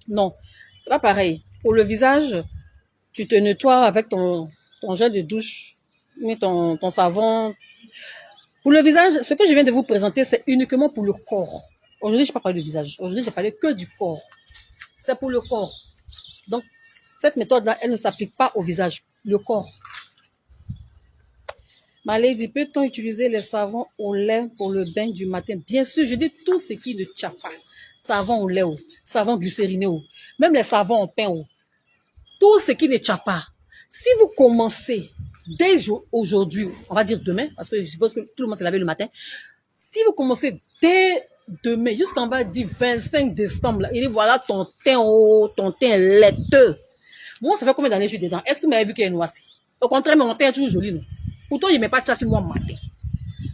non, c'est pas pareil. Pour le visage, tu te nettoies avec ton gel de douche, mets ton savon. Pour le visage, ce que je viens de vous présenter, c'est uniquement pour le corps. Aujourd'hui, je n'ai pas parlé du visage. Aujourd'hui, j'ai parlé que du corps. C'est pour le corps. Donc, cette méthode-là, elle ne s'applique pas au visage, le corps. Ma lady, peut-on utiliser les savons au lait pour le bain du matin? Bien sûr, je dis tout ce qui ne tient pas. Savon au lait, savon glycériné, même les savons en pain, tout ce qui ne tient pas. Si vous commencez dès aujourd'hui, on va dire demain, parce que je suppose que tout le monde s'est lavé le matin, si vous commencez dès demain, jusqu'en bas, dit 25 décembre, là, il dit voilà ton teint laiteux. Moi, ça fait combien d'années que je suis dedans? Est-ce que vous m'avez vu qu'il est noirci? Au contraire, mon teint est toujours joli, non? Pourtant, il ne met pas de chasse moi matin.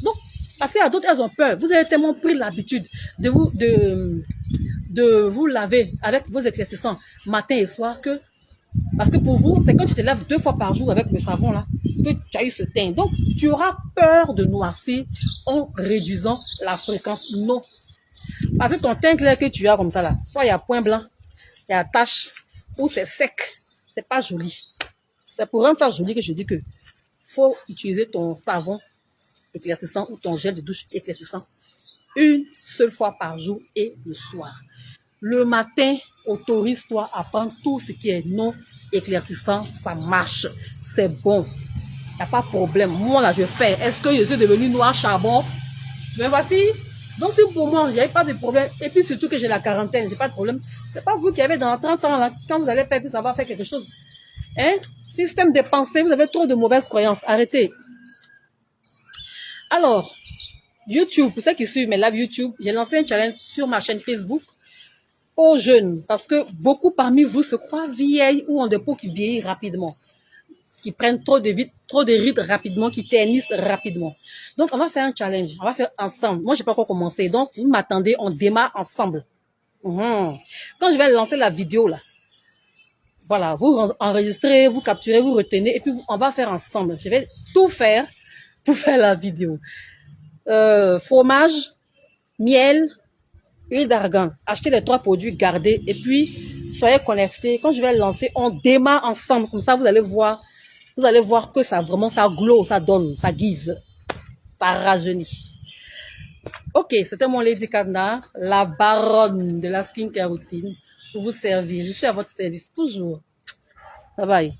Donc, parce qu'il y a d'autres, elles ont peur. Vous avez tellement pris l'habitude de vous laver avec vos éclaircissants matin et soir que, parce que pour vous, c'est quand tu te laves 2 fois par jour avec le savon là, que tu as eu ce teint. Donc, tu auras peur de noircir en réduisant la fréquence. Non. Parce que ton teint clair que tu as comme ça là, soit il y a point blanc, il y a tache, ou c'est sec. C'est pas joli. C'est pour rendre ça joli que je dis que faut utiliser ton savon éclaircissant ou ton gel de douche éclaircissant une seule fois par jour et le soir. Le matin, autorise-toi à prendre tout ce qui est non éclaircissant, ça marche, c'est bon. Il n'y a pas de problème. Moi là, je fais. Est-ce que je suis devenu noir charbon? Mais voici. Donc si pour moi, il n'y avait pas de problème. Et puis surtout que j'ai la quarantaine, j'ai pas de problème. C'est pas vous qui avez dans 30 ans là, quand vous allez faire, puis ça va faire quelque chose. Hein? Système de pensée, vous avez trop de mauvaises croyances. Arrêtez. Alors, YouTube, pour ceux qui suivent mes lives YouTube, j'ai lancé un challenge sur ma chaîne Facebook aux jeunes. Parce que beaucoup parmi vous se croient vieilles ou ont des peaux qui vieillissent rapidement. Qui prennent trop de rides rapidement, qui ternissent rapidement. Donc, on va faire un challenge. On va faire ensemble. Moi, je n'ai pas encore commencé. Donc, vous m'attendez, on démarre ensemble. Quand je vais lancer la vidéo, là, voilà, vous enregistrez, vous capturez, vous retenez, et puis on va faire ensemble. Je vais tout faire pour faire la vidéo. Fromage, miel, huile d'argan. Achetez les 3 produits, gardez, et puis soyez connectés. Quand je vais lancer, on démarre ensemble. Comme ça, vous allez voir que ça vraiment, ça glow, ça donne, ça give, ça rajeunit. Ok, c'était mon Lady Kanda, la baronne de la skincare routine, pour vous servir. Je suis à votre service toujours. Bye bye.